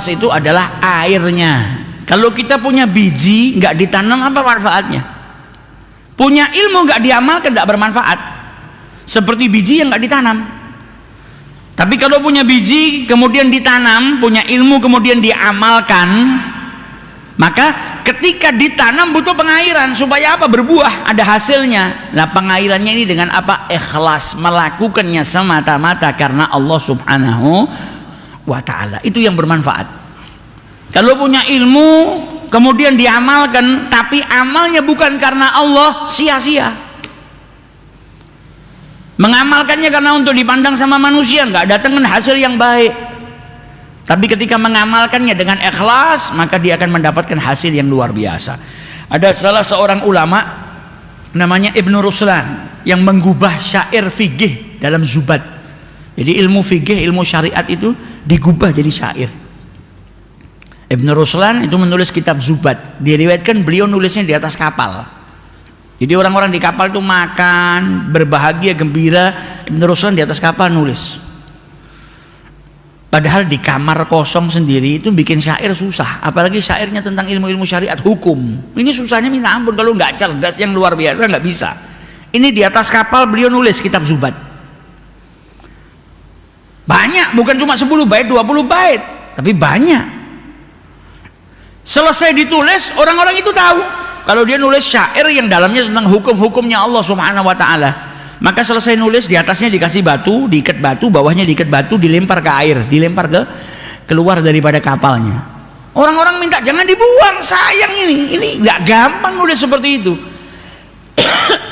itu adalah airnya. Kalau kita punya biji nggak ditanam, apa manfaatnya? Punya ilmu nggak diamalkan, nggak bermanfaat, seperti biji yang nggak ditanam. Tapi kalau punya biji kemudian ditanam, punya ilmu kemudian diamalkan, maka ketika ditanam butuh pengairan supaya apa? Berbuah, ada hasilnya. Nah, pengairannya ini dengan apa? Ikhlas, melakukannya semata-mata karena Allah subhanahu wa ta'ala. Itu yang bermanfaat. Kalau punya ilmu kemudian diamalkan, tapi amalnya bukan karena Allah, sia-sia. Mengamalkannya karena untuk dipandang sama manusia, nggak datangkan hasil yang baik. Tapi ketika mengamalkannya dengan ikhlas, maka dia akan mendapatkan hasil yang luar biasa. Ada salah seorang ulama namanya Ibnu Ruslan yang menggubah syair fikih dalam Zubat. Jadi ilmu fikih, ilmu syariat itu digubah jadi syair. Ibnu Ruslan itu menulis kitab Zubat. Diriwayatkan beliau nulisnya di atas kapal. Jadi orang-orang di kapal itu makan, berbahagia, gembira. Ibnu Ruslan di atas kapal nulis. Padahal di kamar kosong sendiri itu bikin syair susah. Apalagi syairnya tentang ilmu-ilmu syariat, hukum. Ini susahnya minta ampun, kalau nggak cerdas yang luar biasa nggak bisa. Ini di atas kapal beliau nulis kitab Zubat. Banyak, bukan cuma 10 bait, 20 bait, tapi banyak. Selesai ditulis, orang-orang itu tahu kalau dia nulis syair yang dalamnya tentang hukum-hukumnya Allah subhanahu wa ta'ala. Maka selesai nulis, di atasnya dikasih batu, diikat batu, bawahnya diikat batu, dilempar ke air, dilempar keluar daripada kapalnya. Orang-orang minta jangan dibuang, sayang ini nggak gampang nulis seperti itu.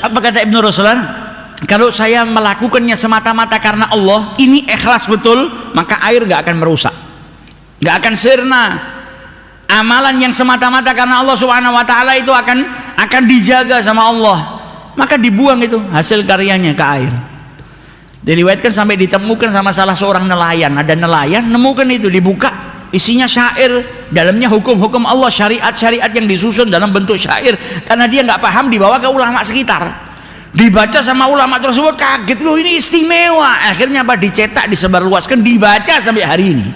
Apa kata Ibnu Ruslan? Kalau saya melakukannya semata-mata karena Allah, ini ikhlas betul, maka air nggak akan merusak, nggak akan sirna. Amalan yang semata-mata karena Allah subhanahu wa ta'ala itu akan dijaga sama Allah, maka dibuang itu hasil karyanya ke air. Diriwayatkan sampai ditemukan sama salah seorang nelayan, ada nelayan nemukan itu, dibuka isinya syair, dalamnya hukum-hukum Allah, syariat-syariat yang disusun dalam bentuk syair. Karena dia nggak paham, dibawa ke ulama sekitar, dibaca sama ulama tersebut, kaget, loh ini istimewa. Akhirnya apa? Dicetak, disebarluaskan, dibaca sampai hari ini.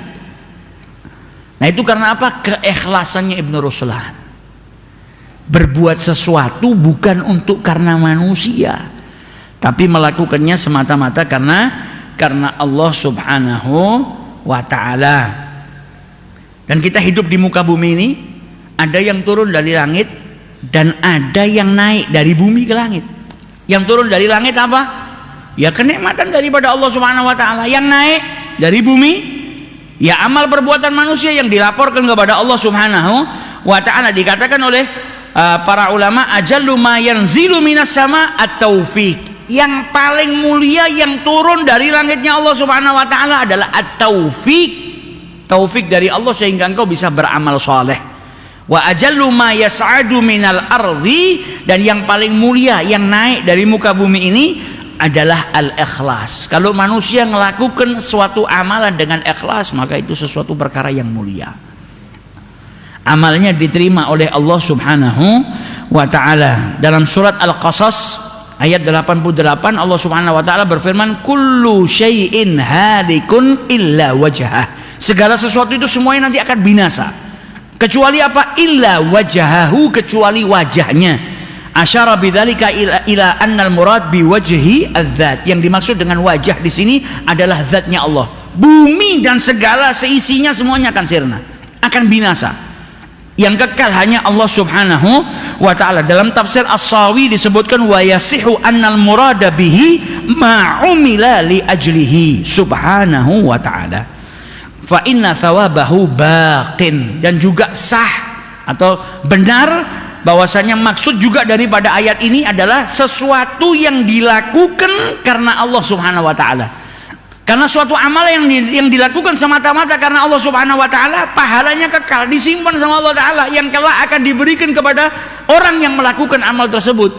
Nah itu karena apa? Keikhlasannya Ibnu Ruslan. Berbuat sesuatu bukan untuk karena manusia, tapi melakukannya semata-mata karena Allah Subhanahu wa ta'ala. Dan kita hidup di muka bumi ini, ada yang turun dari langit dan ada yang naik dari bumi ke langit. Yang turun dari langit apa? Ya kenikmatan daripada Allah Subhanahu wa ta'ala. Yang naik dari bumi, ya amal perbuatan manusia yang dilaporkan kepada Allah Subhanahu wa ta'ala. Dikatakan oleh para ulama, ajallu ma yanzilu minas sama at-taufiq. Yang paling mulia yang turun dari langitnya Allah Subhanahu wa ta'ala adalah at-taufiq. Taufik dari Allah sehingga engkau bisa beramal soleh. Wa ajallu ma yas'adu minal ardi, dan yang paling mulia yang naik dari muka bumi ini adalah al-ikhlas. Kalau manusia melakukan suatu amalan dengan ikhlas, maka itu sesuatu perkara yang mulia. Amalnya diterima oleh Allah Subhanahu wa ta'ala. Dalam surat Al-Qasas ayat 88, Allah Subhanahu wa ta'ala berfirman, kullu syai'in halikun illa wajhah. Segala sesuatu itu semuanya nanti akan binasa, kecuali apa? Illa wajahahu, kecuali wajahnya. Asyara bidzalika ila annal murad biwajhi adzat. Yang dimaksud dengan wajah di sini adalah zatnya Allah. Bumi dan segala seisinya semuanya akan sirna, akan binasa. Yang kekal hanya Allah Subhanahu wa ta'ala. Dalam tafsir As-Sawi disebutkan, wa yasihu annal murada bihi ma umila li ajlihi subhanahu wa ta'ala, fa inna thawabahu baqin. Dan juga sah atau benar bahwasanya maksud juga daripada ayat ini adalah sesuatu yang dilakukan karena Allah Subhanahu wa ta'ala. Karena suatu amal yang dilakukan semata-mata karena Allah Subhanahu wa ta'ala, pahalanya kekal, disimpan sama Allah ta'ala, yang kelak akan diberikan kepada orang yang melakukan amal tersebut.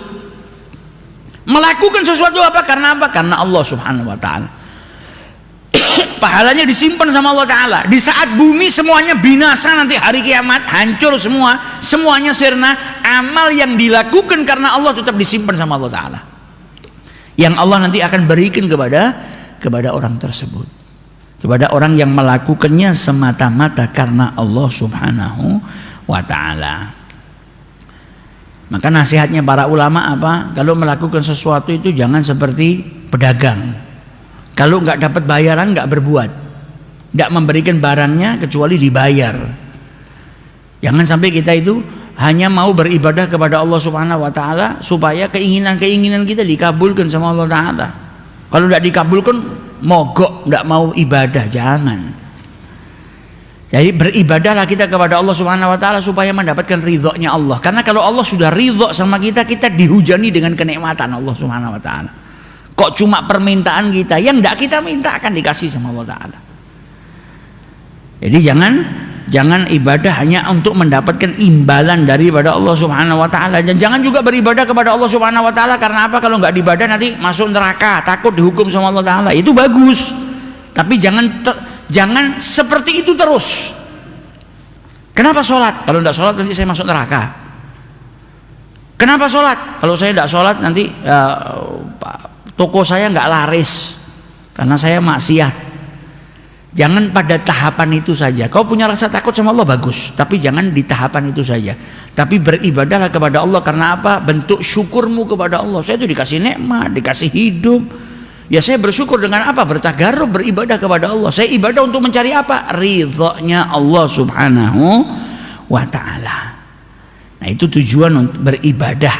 Melakukan sesuatu apa? Karena apa? Karena Allah Subhanahu wa ta'ala. Pahalanya disimpan sama Allah ta'ala. Di saat bumi semuanya binasa, nanti hari kiamat hancur semua, semuanya sirna, amal yang dilakukan karena Allah tetap disimpan sama Allah ta'ala, yang Allah nanti akan berikan kepada orang tersebut, kepada orang yang melakukannya semata-mata karena Allah Subhanahu wa ta'ala. Maka nasihatnya para ulama apa? Kalau melakukan sesuatu itu jangan seperti pedagang. Kalau nggak dapat bayaran nggak berbuat, nggak memberikan barangnya kecuali dibayar. Jangan sampai kita itu hanya mau beribadah kepada Allah Subhanahu wa ta'ala supaya keinginan-keinginan kita dikabulkan sama Allah ta'ala. Kalau tidak dikabulkan, mogok, tidak mau ibadah, jangan. Jadi beribadahlah kita kepada Allah Subhanahu wa ta'ala supaya mendapatkan ridhonya Allah. Karena kalau Allah sudah ridho sama kita, kita dihujani dengan kenikmatan Allah Subhanahu wa ta'ala. Kok cuma permintaan kita yang tidak kita minta akan dikasih sama Allah ta'ala. Jadi jangan ibadah hanya untuk mendapatkan imbalan daripada Allah Subhanahu wa ta'ala. Dan jangan juga beribadah kepada Allah Subhanahu wa ta'ala karena apa? Kalau nggak beribadah nanti masuk neraka, takut dihukum sama Allah ta'ala. Itu bagus, tapi jangan seperti itu terus. Kenapa sholat? Kalau tidak sholat nanti saya masuk neraka. Kenapa sholat? Kalau saya tidak sholat nanti toko saya nggak laris karena saya maksiat. Jangan pada tahapan itu saja. Kau punya rasa takut sama Allah, bagus, tapi jangan di tahapan itu saja. Tapi beribadahlah kepada Allah karena apa? Bentuk syukurmu kepada Allah. Saya itu dikasih nikmat, dikasih hidup. Ya saya bersyukur dengan apa? Bertagarrub, beribadah kepada Allah. Saya ibadah untuk mencari apa? Ridhonya Allah Subhanahu wa ta'ala. Nah itu tujuan untuk beribadah.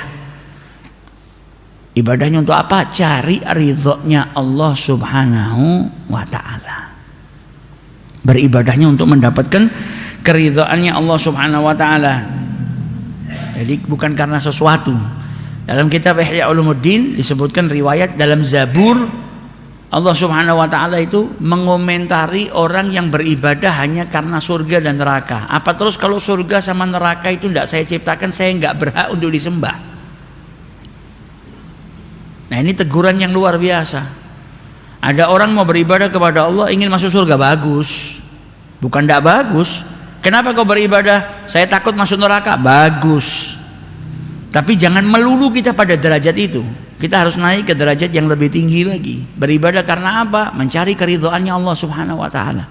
Ibadahnya untuk apa? Cari ridhonya Allah Subhanahu wa ta'ala. Beribadahnya untuk mendapatkan keridhaannya Allah Subhanahu wa ta'ala. Jadi bukan karena sesuatu. Dalam kitab Ihya Ulumuddin disebutkan riwayat dalam Zabur, Allah Subhanahu wa ta'ala itu mengomentari orang yang beribadah hanya karena surga dan neraka. Apa terus kalau surga sama neraka itu tidak saya ciptakan, saya nggak berhak untuk disembah. Nah ini teguran yang luar biasa. Ada orang mau beribadah kepada Allah ingin masuk surga, bagus. Bukan tidak bagus. Kenapa kau beribadah? Saya takut masuk neraka, bagus. Tapi jangan melulu kita pada derajat itu. Kita harus naik ke derajat yang lebih tinggi lagi. Beribadah karena apa? Mencari keridhaannya Allah Subhanahu wa ta'ala.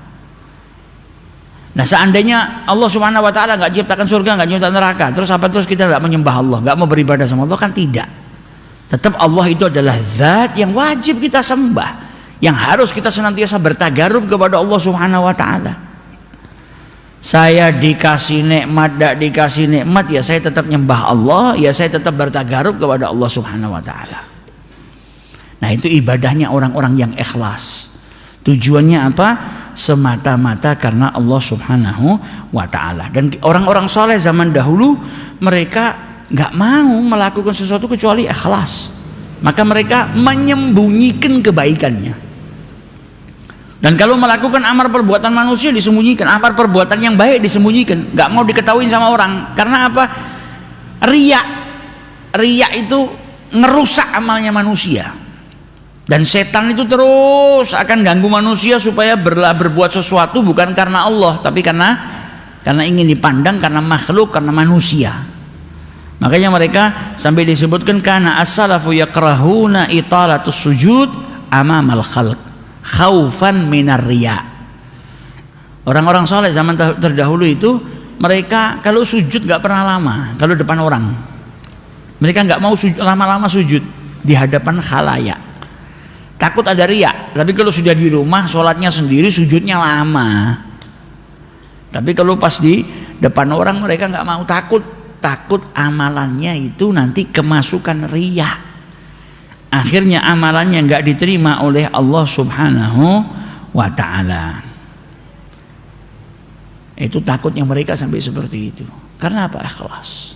Nah seandainya Allah Subhanahu wa ta'ala nggak ciptakan surga, nggak ciptakan neraka, terus apa terus kita nggak menyembah Allah, nggak mau beribadah sama Allah, kan tidak. Tetap Allah itu adalah zat yang wajib kita sembah, yang harus kita senantiasa bertagarub kepada Allah Subhanahu wa taala. Saya dikasih nikmat, tidak dikasih nikmat, ya saya tetap nyembah Allah, ya saya tetap bertagarub kepada Allah Subhanahu wa taala. Nah, itu ibadahnya orang-orang yang ikhlas. Tujuannya apa? Semata-mata karena Allah Subhanahu wa taala. Dan orang-orang soleh zaman dahulu, mereka nggak mau melakukan sesuatu kecuali ikhlas. Maka mereka menyembunyikan kebaikannya. Dan kalau melakukan amal perbuatan manusia disembunyikan, amal perbuatan yang baik disembunyikan, nggak mau diketahui sama orang. Karena apa? Riya itu ngerusak amalnya manusia. Dan setan itu terus akan ganggu manusia supaya berbuat sesuatu bukan karena Allah, tapi karena ingin dipandang, karena makhluk, karena manusia. Makanya mereka sampai disebutkan karena as-salafu yakrahuna italatus sujud amamal khalq khaufan minar riya. Orang-orang soleh zaman terdahulu itu, mereka kalau sujud gak pernah lama kalau depan orang. Mereka gak mau lama-lama sujud di hadapan khalayak, takut ada riya. Tapi kalau sudah di rumah sholatnya sendiri, sujudnya lama. Tapi kalau pas di depan orang, mereka gak mau, takut amalannya itu nanti kemasukan riya, akhirnya amalannya nggak diterima oleh Allah Subhanahu wa taala. Itu takutnya mereka sampai seperti itu. Karena apa? Ikhlas,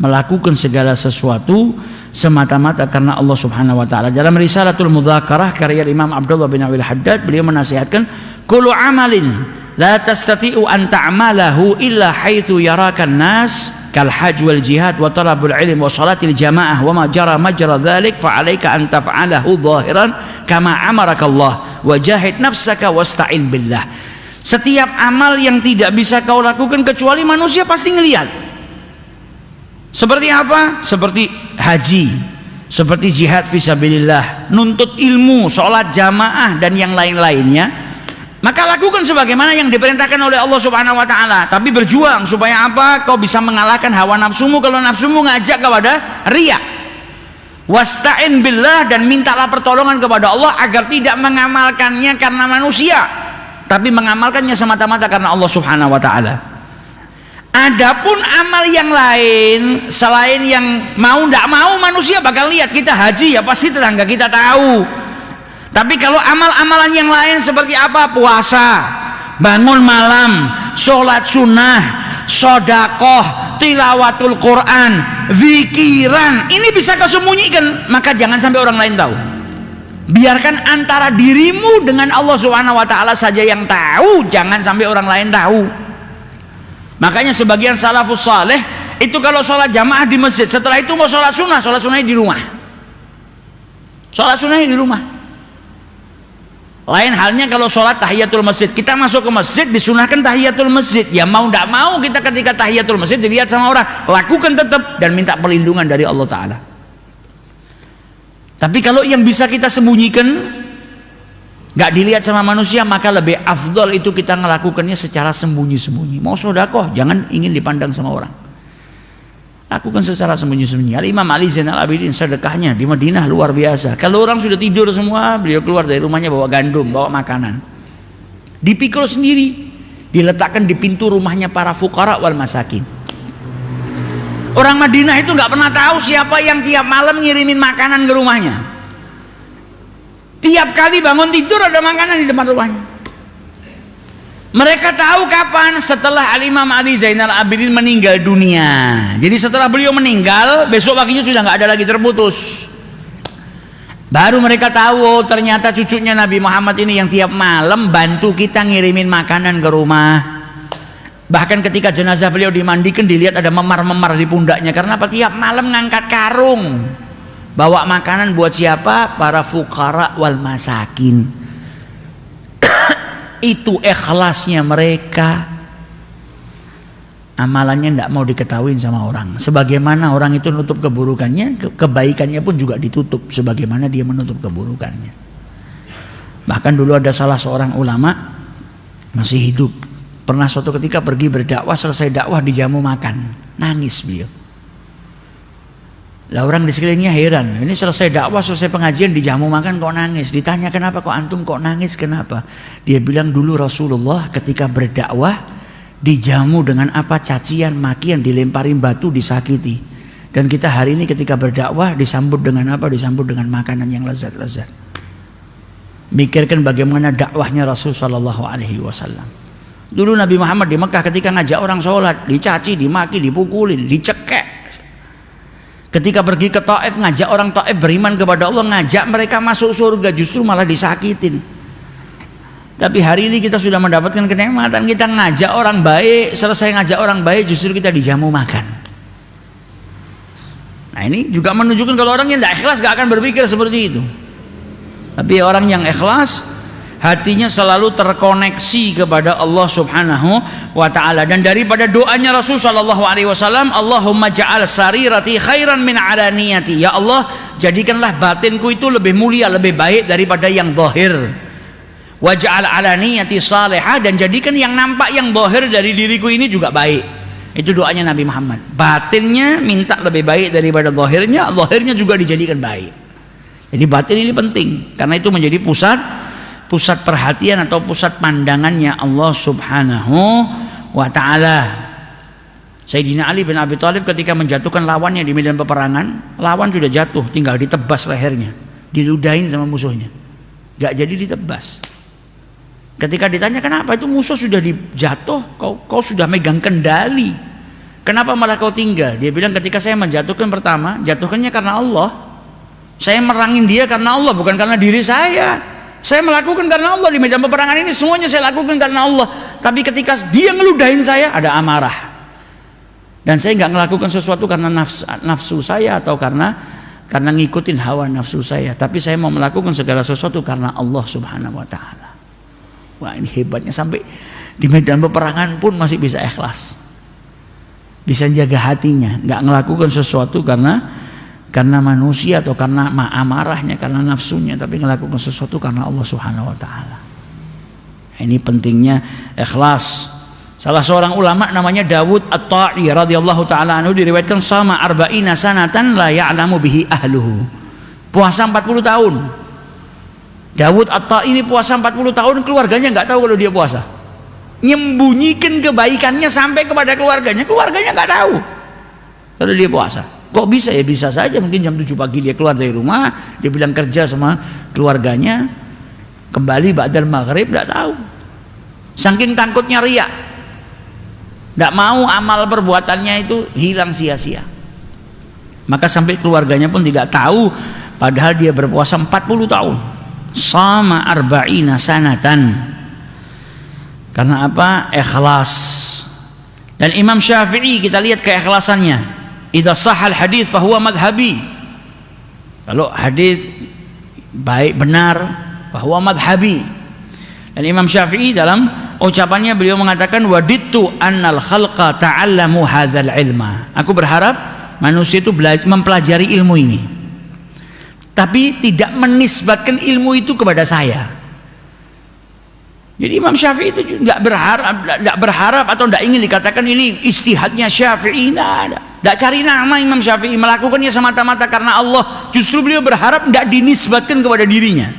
melakukan segala sesuatu semata-mata karena Allah Subhanahu wa taala. Dalam Risalatul Mudzakarah karya Imam Abdullah bin Awil Haddad, beliau menasihatkan, kullu amalin la tastati'u an ta'malahu illa haitsu yarakan nas kal hajj wal jihad wa talabul ilm wa salatil jamaah wa ma jara majra dzalik fa 'alaika an taf'alahu zahiran kama amaraka Allah wa jahid nafsaka wasta'in billah. Setiap amal yang tidak bisa kau lakukan kecuali manusia pasti ngelihat. Seperti apa? Seperti haji, seperti jihad fisabilillah, nuntut ilmu, salat jamaah dan yang lain-lainnya. Maka lakukan sebagaimana yang diperintahkan oleh Allah Subhanahu wa taala, tapi berjuang supaya apa? Kau bisa mengalahkan hawa nafsumu kalau nafsumu ngajak kepada riya. Wasta'in billah, dan mintalah pertolongan kepada Allah agar tidak mengamalkannya karena manusia, tapi mengamalkannya semata-mata karena Allah Subhanahu wa taala. Adapun amal yang lain selain yang mau tidak mau manusia bakal lihat. Kita haji ya pasti tetangga kita tahu. Tapi kalau amal-amalan yang lain seperti apa? Puasa, bangun malam, sholat sunnah, sodakoh, tilawatul Quran, zikiran, ini bisa kau sembunyikan. Maka jangan sampai orang lain tahu. Biarkan antara dirimu dengan Allah Subhanahu wa taala saja yang tahu, jangan sampai orang lain tahu. Makanya sebagian salafus saleh itu kalau sholat jamaah di masjid, setelah itu mau sholat sunnahnya di rumah. Sholat sunnahnya di rumah. Lain halnya kalau sholat tahiyatul masjid, kita masuk ke masjid disunahkan tahiyatul masjid, ya mau tidak mau kita ketika tahiyatul masjid dilihat sama orang, lakukan tetap dan minta perlindungan dari Allah Ta'ala. Tapi kalau yang bisa kita sembunyikan, gak dilihat sama manusia, maka lebih afdol itu kita melakukannya secara sembunyi-sembunyi. Mau sedekah jangan ingin dipandang sama orang, lakukan secara sembunyi-sembunyi. Imam Ali Zainal Abidin sedekahnya di Madinah luar biasa. Kalau orang sudah tidur semua, beliau keluar dari rumahnya bawa gandum, bawa makanan, dipikul sendiri, diletakkan di pintu rumahnya para fuqara wal masakin. Orang Madinah itu nggak pernah tahu siapa yang tiap malam ngirimin makanan ke rumahnya. Tiap kali bangun tidur ada makanan di depan rumahnya. Mereka tahu kapan? Setelah Al-Imam Ali Zainal Abidin meninggal dunia. Jadi setelah beliau meninggal, besok paginya sudah nggak ada lagi, terputus. Baru mereka tahu, oh, ternyata cucunya Nabi Muhammad ini yang tiap malam bantu kita ngirimin makanan ke rumah. Bahkan ketika jenazah beliau dimandikan, dilihat ada memar-memar di pundaknya. Karena apa? Tiap malam ngangkat karung, bawa makanan buat siapa? Para fuqara wal masakin. Itu ikhlasnya mereka. Amalannya tidak mau diketahui sama orang. Sebagaimana orang itu nutup keburukannya, kebaikannya pun juga ditutup sebagaimana dia menutup keburukannya. Bahkan dulu ada salah seorang ulama masih hidup, pernah suatu ketika pergi berdakwah, selesai dakwah dijamu makan, nangis beliau. Lah orang di sekelilingnya heran, ini selesai dakwah, selesai pengajian dijamu makan kok nangis. Ditanya kenapa kok antum kok nangis, kenapa? Dia bilang dulu Rasulullah ketika berdakwah dijamu dengan apa? Cacian, makian, dilemparin batu, disakiti. Dan kita hari ini ketika berdakwah disambut dengan apa? Disambut dengan makanan yang lezat-lezat. Mikirkan bagaimana dakwahnya Rasul sallallahu alaihi wasallam. Dulu Nabi Muhammad di Mekah ketika ngajak orang sholat dicaci, dimaki, dipukulin, dicekek. Ketika pergi ke Taif ngajak orang Taif beriman kepada Allah, ngajak mereka masuk surga, justru malah disakitin. Tapi hari ini kita sudah mendapatkan kenikmatan, kita ngajak orang baik, selesai ngajak orang baik justru kita dijamu makan. Nah ini juga menunjukkan kalau orang yang tidak ikhlas gak akan berpikir seperti itu. Tapi orang yang ikhlas hatinya selalu terkoneksi kepada Allah Subhanahu wa taala. Dan daripada doanya Rasul sallallahu alaihi wasallam, Allahumma ja'al sarirati khairan min alaniyati. Ya Allah, jadikanlah batinku itu lebih mulia, lebih baik daripada yang zahir. Wa ja'al alaniyati salihah, dan jadikan yang nampak, yang zahir dari diriku ini juga baik. Itu doanya Nabi Muhammad. Batinnya minta lebih baik daripada zahirnya, zahirnya juga dijadikan baik. Jadi batin ini penting karena itu menjadi pusat perhatian atau pusat pandangannya Allah Subhanahu wa ta'ala. Sayyidina Ali bin Abi Thalib ketika menjatuhkan lawannya di medan peperangan, lawan sudah jatuh, tinggal ditebas lehernya, diludahin sama musuhnya, gak jadi ditebas. Ketika ditanya kenapa, itu musuh sudah dijatuh, kau sudah megang kendali, kenapa malah kau tinggal? Dia bilang ketika saya menjatuhkan pertama, jatuhkannya karena Allah, saya merangin dia karena Allah, bukan karena diri saya. Saya melakukan karena Allah, di medan peperangan ini semuanya saya lakukan karena Allah. Tapi ketika dia ngeludahin saya, ada amarah. Dan saya nggak melakukan sesuatu karena nafsu saya atau karena ngikutin hawa nafsu saya. Tapi saya mau melakukan segala sesuatu karena Allah Subhanahu wa ta'ala. Wah ini hebatnya, sampai di medan peperangan pun masih bisa ikhlas. Bisa jaga hatinya, nggak melakukan sesuatu karena manusia atau karena amarahnya, karena nafsunya, tapi melakukan sesuatu karena Allah Subhanahu wa ta'ala. Ini pentingnya ikhlas. Salah seorang ulama namanya Dawud At-Ta'i radhiyallahu ta'ala anhu diriwayatkan sama arba'ina sanatan la ya'lamu bihi ahluhu. Puasa 40 tahun. Dawud At-Ta'i ini puasa 40 tahun, keluarganya nggak tahu kalau dia puasa. Nyembunyikan kebaikannya sampai kepada keluarganya nggak tahu kalau dia puasa. Kok bisa? Ya bisa saja, mungkin jam 7 pagi dia keluar dari rumah, dia bilang kerja sama keluarganya, kembali ba'dal maghrib, tidak tahu. Saking takutnya riya, tidak mau amal perbuatannya itu hilang sia-sia. Maka sampai keluarganya pun tidak tahu, padahal dia berpuasa 40 tahun. Sama arba'ina sanatan. Karena apa? Ikhlas. Dan Imam Syafi'i kita lihat keikhlasannya. Idza sahal hadits fahuwa madhhabi. Kalau hadis baik benar, fahuwa madhhabi. Dan Imam Syafi'i dalam ucapannya beliau mengatakan wadittu annal khalqa ta'allamu hadzal ilma. Aku berharap manusia itu mempelajari ilmu ini, tapi tidak menisbatkan ilmu itu kepada saya. Jadi Imam Syafi'i itu nggak berharap atau nggak ingin dikatakan ini ijtihadnya Syafi'i, nggak cari nama Imam Syafi'i, melakukannya semata-mata karena Allah. Justru beliau berharap nggak dinisbatkan kepada dirinya.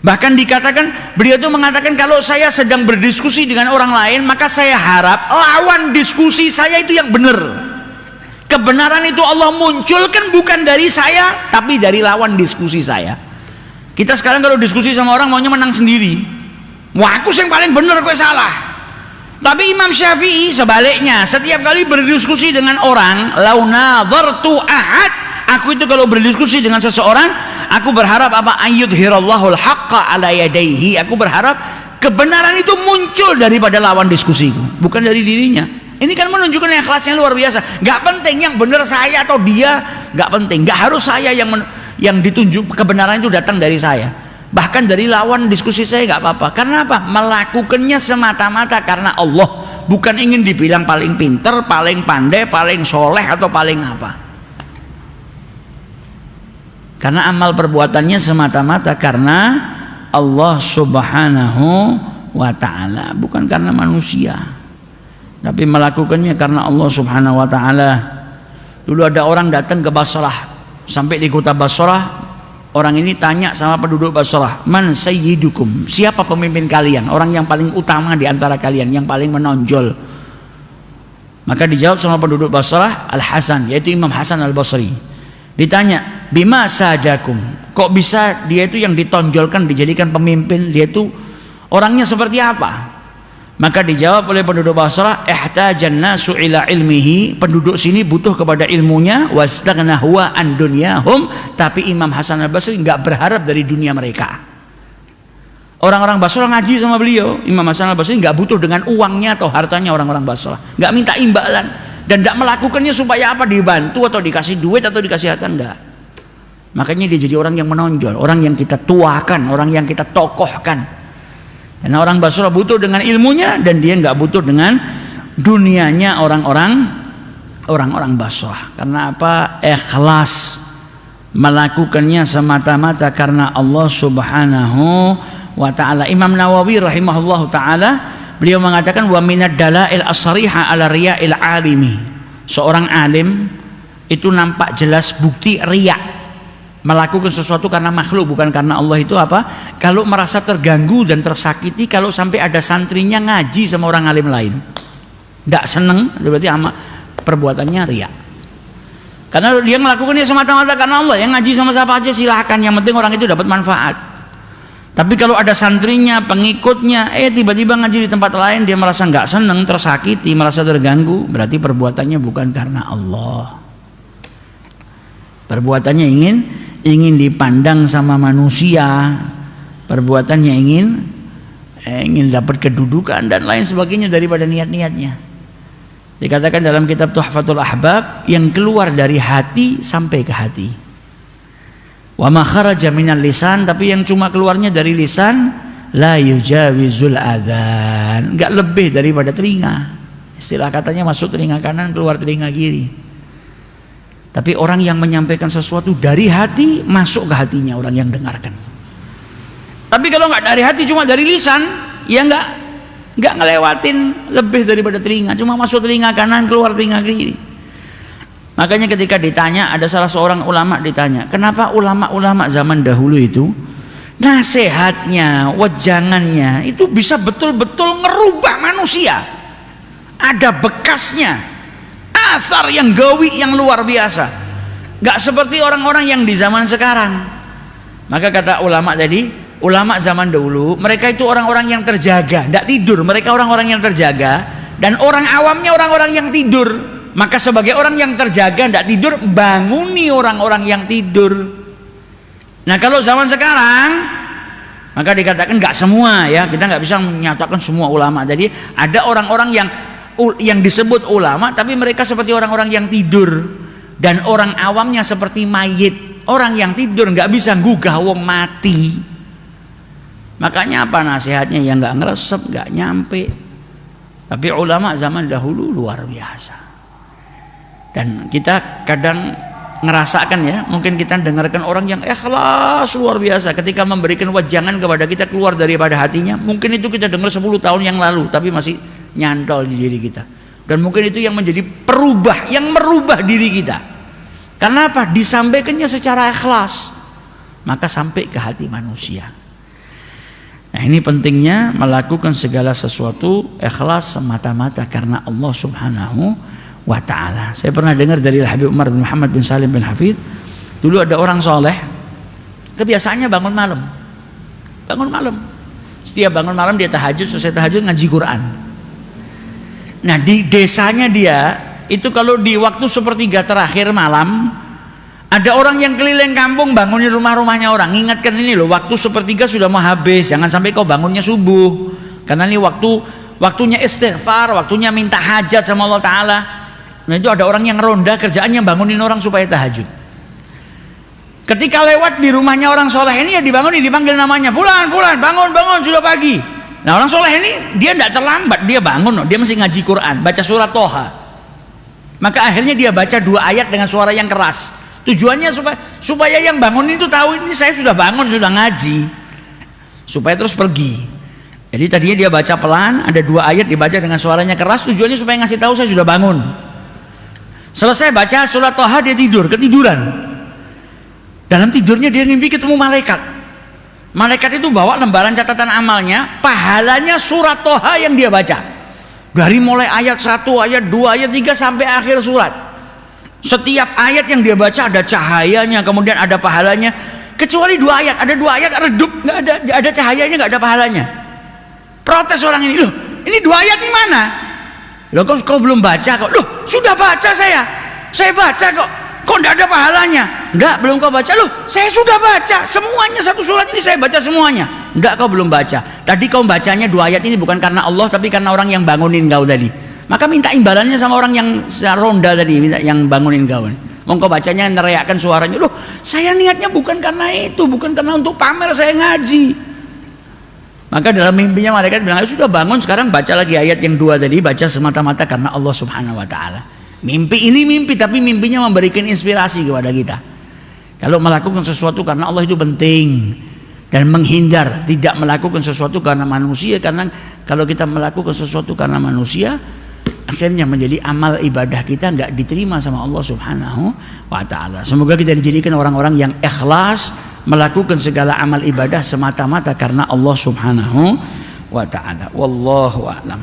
Bahkan dikatakan, beliau itu mengatakan kalau saya sedang berdiskusi dengan orang lain, maka saya harap lawan diskusi saya itu yang benar. Kebenaran itu Allah munculkan bukan dari saya, tapi dari lawan diskusi saya. Kita sekarang kalau diskusi sama orang maunya menang sendiri. Wah, aku yang paling benar, gue salah. Tapi Imam Syafi'i sebaliknya, setiap kali berdiskusi dengan orang, lau nadhartu ahad, aku itu kalau berdiskusi dengan seseorang, aku berharap apa? Ayyudhirallahul haqqa ala yadayhi. Aku berharap kebenaran itu muncul daripada lawan diskusiku, bukan dari dirinya. Ini kan menunjukkan ikhlasnya luar biasa. Gak penting yang benar saya atau dia, gak penting. Gak harus saya yang ditunjuk, kebenaran itu datang dari saya. Bahkan dari lawan diskusi saya gak apa-apa. Karena apa? Melakukannya semata-mata karena Allah, bukan ingin dibilang paling pinter, paling pandai, paling soleh atau paling apa. Karena amal perbuatannya semata-mata karena Allah Subhanahu wa ta'ala, bukan karena manusia, tapi melakukannya karena Allah Subhanahu wa ta'ala. Dulu ada orang datang ke Basrah, sampai di kota Basrah. Orang ini tanya sama penduduk Basrah, man sayyidukum, siapa pemimpin kalian, orang yang paling utama di antara kalian, yang paling menonjol. Maka dijawab sama penduduk Basrah, Al-Hasan, yaitu Imam Hasan Al-Basri. Ditanya, bima sadakum, kok bisa dia itu yang ditonjolkan, dijadikan pemimpin, dia itu orangnya seperti apa? Maka dijawab oleh penduduk Basrah, ihtajan nasu ila ilmihi, penduduk sini butuh kepada ilmunya, wastaghna huwa an dunyahum, tapi Imam Hasan Al-Basri enggak berharap dari dunia mereka. Orang-orang Basrah ngaji sama beliau, Imam Hasan Al-Basri enggak butuh dengan uangnya atau hartanya orang-orang Basrah, enggak minta imbalan dan enggak melakukannya supaya apa, dibantu atau dikasih duit atau dikasih harta, enggak. Makanya dia jadi orang yang menonjol, orang yang kita tuakan, orang yang kita tokohkan. Karena orang Basrah butuh dengan ilmunya dan dia nggak butuh dengan dunianya orang-orang Basrah. Karena apa? Ikhlas, melakukannya semata-mata karena Allah Subhanahu wa taala. Imam Nawawi rahimahullahu taala, beliau mengatakan wa minad dalail as-sariha ala riya'il alimi. Seorang alim itu nampak jelas bukti riya, melakukan sesuatu karena makhluk bukan karena Allah itu apa? Kalau merasa terganggu dan tersakiti kalau sampai ada santrinya ngaji sama orang alim lain, tidak seneng, berarti perbuatannya riya. Karena dia melakukannya semata-mata karena Allah. Yang ngaji sama siapa aja silahkan, yang penting orang itu dapat manfaat. Tapi kalau ada santrinya, pengikutnya, tiba-tiba ngaji di tempat lain, dia merasa nggak seneng, tersakiti, merasa terganggu, berarti perbuatannya bukan karena Allah. Perbuatannya ingin dipandang sama manusia, perbuatannya ingin dapat kedudukan dan lain sebagainya daripada niat-niatnya. Dikatakan dalam kitab Tuhfatul Ahbab, yang keluar dari hati sampai ke hati. Wa ma kharaja minal lisan, tapi yang cuma keluarnya dari lisan, la yujawizul adzan, enggak lebih daripada telinga. Istilah katanya masuk telinga kanan, keluar telinga kiri. Tapi orang yang menyampaikan sesuatu dari hati, masuk ke hatinya orang yang dengarkan. Tapi kalau nggak dari hati, cuma dari lisan, ya nggak ngelewatin lebih daripada telinga, cuma masuk telinga kanan, keluar telinga kiri. Makanya ketika ditanya, ada salah seorang ulama ditanya, kenapa ulama-ulama zaman dahulu itu nasihatnya, wejangannya itu bisa betul-betul ngerubah manusia, ada bekasnya, asar yang gawi yang luar biasa, nggak seperti orang-orang yang di zaman sekarang. Maka kata ulama tadi, ulama zaman dahulu mereka itu orang-orang yang terjaga, tidak tidur, mereka orang-orang yang terjaga, dan orang awamnya orang-orang yang tidur. Maka sebagai orang yang terjaga, tidak tidur, banguni orang-orang yang tidur. Nah kalau zaman sekarang, maka dikatakan nggak semua ya, kita nggak bisa menyatakan semua ulama. Jadi ada orang-orang yang disebut ulama tapi mereka seperti orang-orang yang tidur, dan orang awamnya seperti mayit. Orang yang tidur nggak bisa gugah wong mati. Makanya apa nasihatnya yang nggak ngeresep, nggak nyampe. Tapi ulama zaman dahulu luar biasa. Dan kita kadang ngerasakan ya, mungkin kita dengarkan orang yang ikhlas luar biasa ketika memberikan wejangan kepada kita keluar daripada hatinya. Mungkin itu kita dengar 10 tahun yang lalu tapi masih nyantol di diri kita, dan mungkin itu yang menjadi yang merubah diri kita. Karena apa? Disampaikannya secara ikhlas, maka sampai ke hati manusia. Nah ini pentingnya melakukan segala sesuatu ikhlas semata-mata karena Allah Subhanahu wa ta'ala. Saya pernah dengar dari Habib Umar bin Muhammad bin Salim bin Hafid, dulu ada orang soleh kebiasaannya bangun malam. Setiap bangun malam dia tahajud, selesai tahajud ngaji Quran. Nah di desanya dia itu kalau di waktu sepertiga terakhir malam, ada orang yang keliling kampung bangunin rumah-rumahnya orang, ingatkan ini loh, waktu sepertiga sudah mau habis, jangan sampai kau bangunnya subuh, karena ini waktunya istighfar, waktunya minta hajat sama Allah Ta'ala. Nah itu ada orang yang ronda kerjaannya bangunin orang supaya tahajud. Ketika lewat di rumahnya orang soleh ini ya dipanggil namanya, fulan bangun sudah pagi. Nah orang soleh ini dia tidak terlambat, dia bangun, dia mesti ngaji Quran, baca surat Toha. Maka akhirnya dia baca 2 ayat dengan suara yang keras. Tujuannya supaya yang bangun itu tahu ini saya sudah bangun, sudah ngaji, supaya terus pergi. Jadi tadinya dia baca pelan, ada 2 ayat dibaca dengan suaranya keras, tujuannya supaya ngasih tahu saya sudah bangun. Selesai baca surat Toha dia ketiduran. Dalam tidurnya dia mimpi ketemu malaikat. Malaikat itu bawa lembaran catatan amalnya, pahalanya surat Toha yang dia baca. Dari mulai ayat 1, ayat 2, ayat 3 sampai akhir surat. Setiap ayat yang dia baca ada cahayanya, kemudian ada pahalanya. Kecuali 2 ayat, ada 2 ayat redup, nggak ada cahayanya, nggak ada pahalanya. Protes orang ini, loh, ini 2 ayat di mana? Loh, kau belum baca kok? Loh, sudah baca saya baca kok. Kok tidak ada pahalanya? Enggak, belum kau baca. Loh, saya sudah baca semuanya, satu surat ini saya baca semuanya. Enggak, kau belum baca. Tadi kau bacanya 2 ayat ini bukan karena Allah, tapi karena orang yang bangunin kau tadi. Maka minta imbalannya sama orang yang ronda tadi, minta yang bangunin kau. Mau kau bacanya neriakkan suaranya. Loh, saya niatnya bukan karena itu, bukan karena untuk pamer saya ngaji. Maka dalam mimpinya malaikat bilang, sudah bangun, sekarang baca lagi ayat yang 2 tadi, baca semata-mata karena Allah Subhanahu wa taala. Mimpi ini mimpi, tapi mimpinya memberikan inspirasi kepada kita. Kalau melakukan sesuatu karena Allah itu penting, dan menghindar tidak melakukan sesuatu karena manusia, karena kalau kita melakukan sesuatu karena manusia, akhirnya menjadi amal ibadah kita nggak diterima sama Allah Subhanahu wa taala. Semoga kita dijadikan orang-orang yang ikhlas melakukan segala amal ibadah semata-mata karena Allah Subhanahu wa taala. Wallahu a'lam.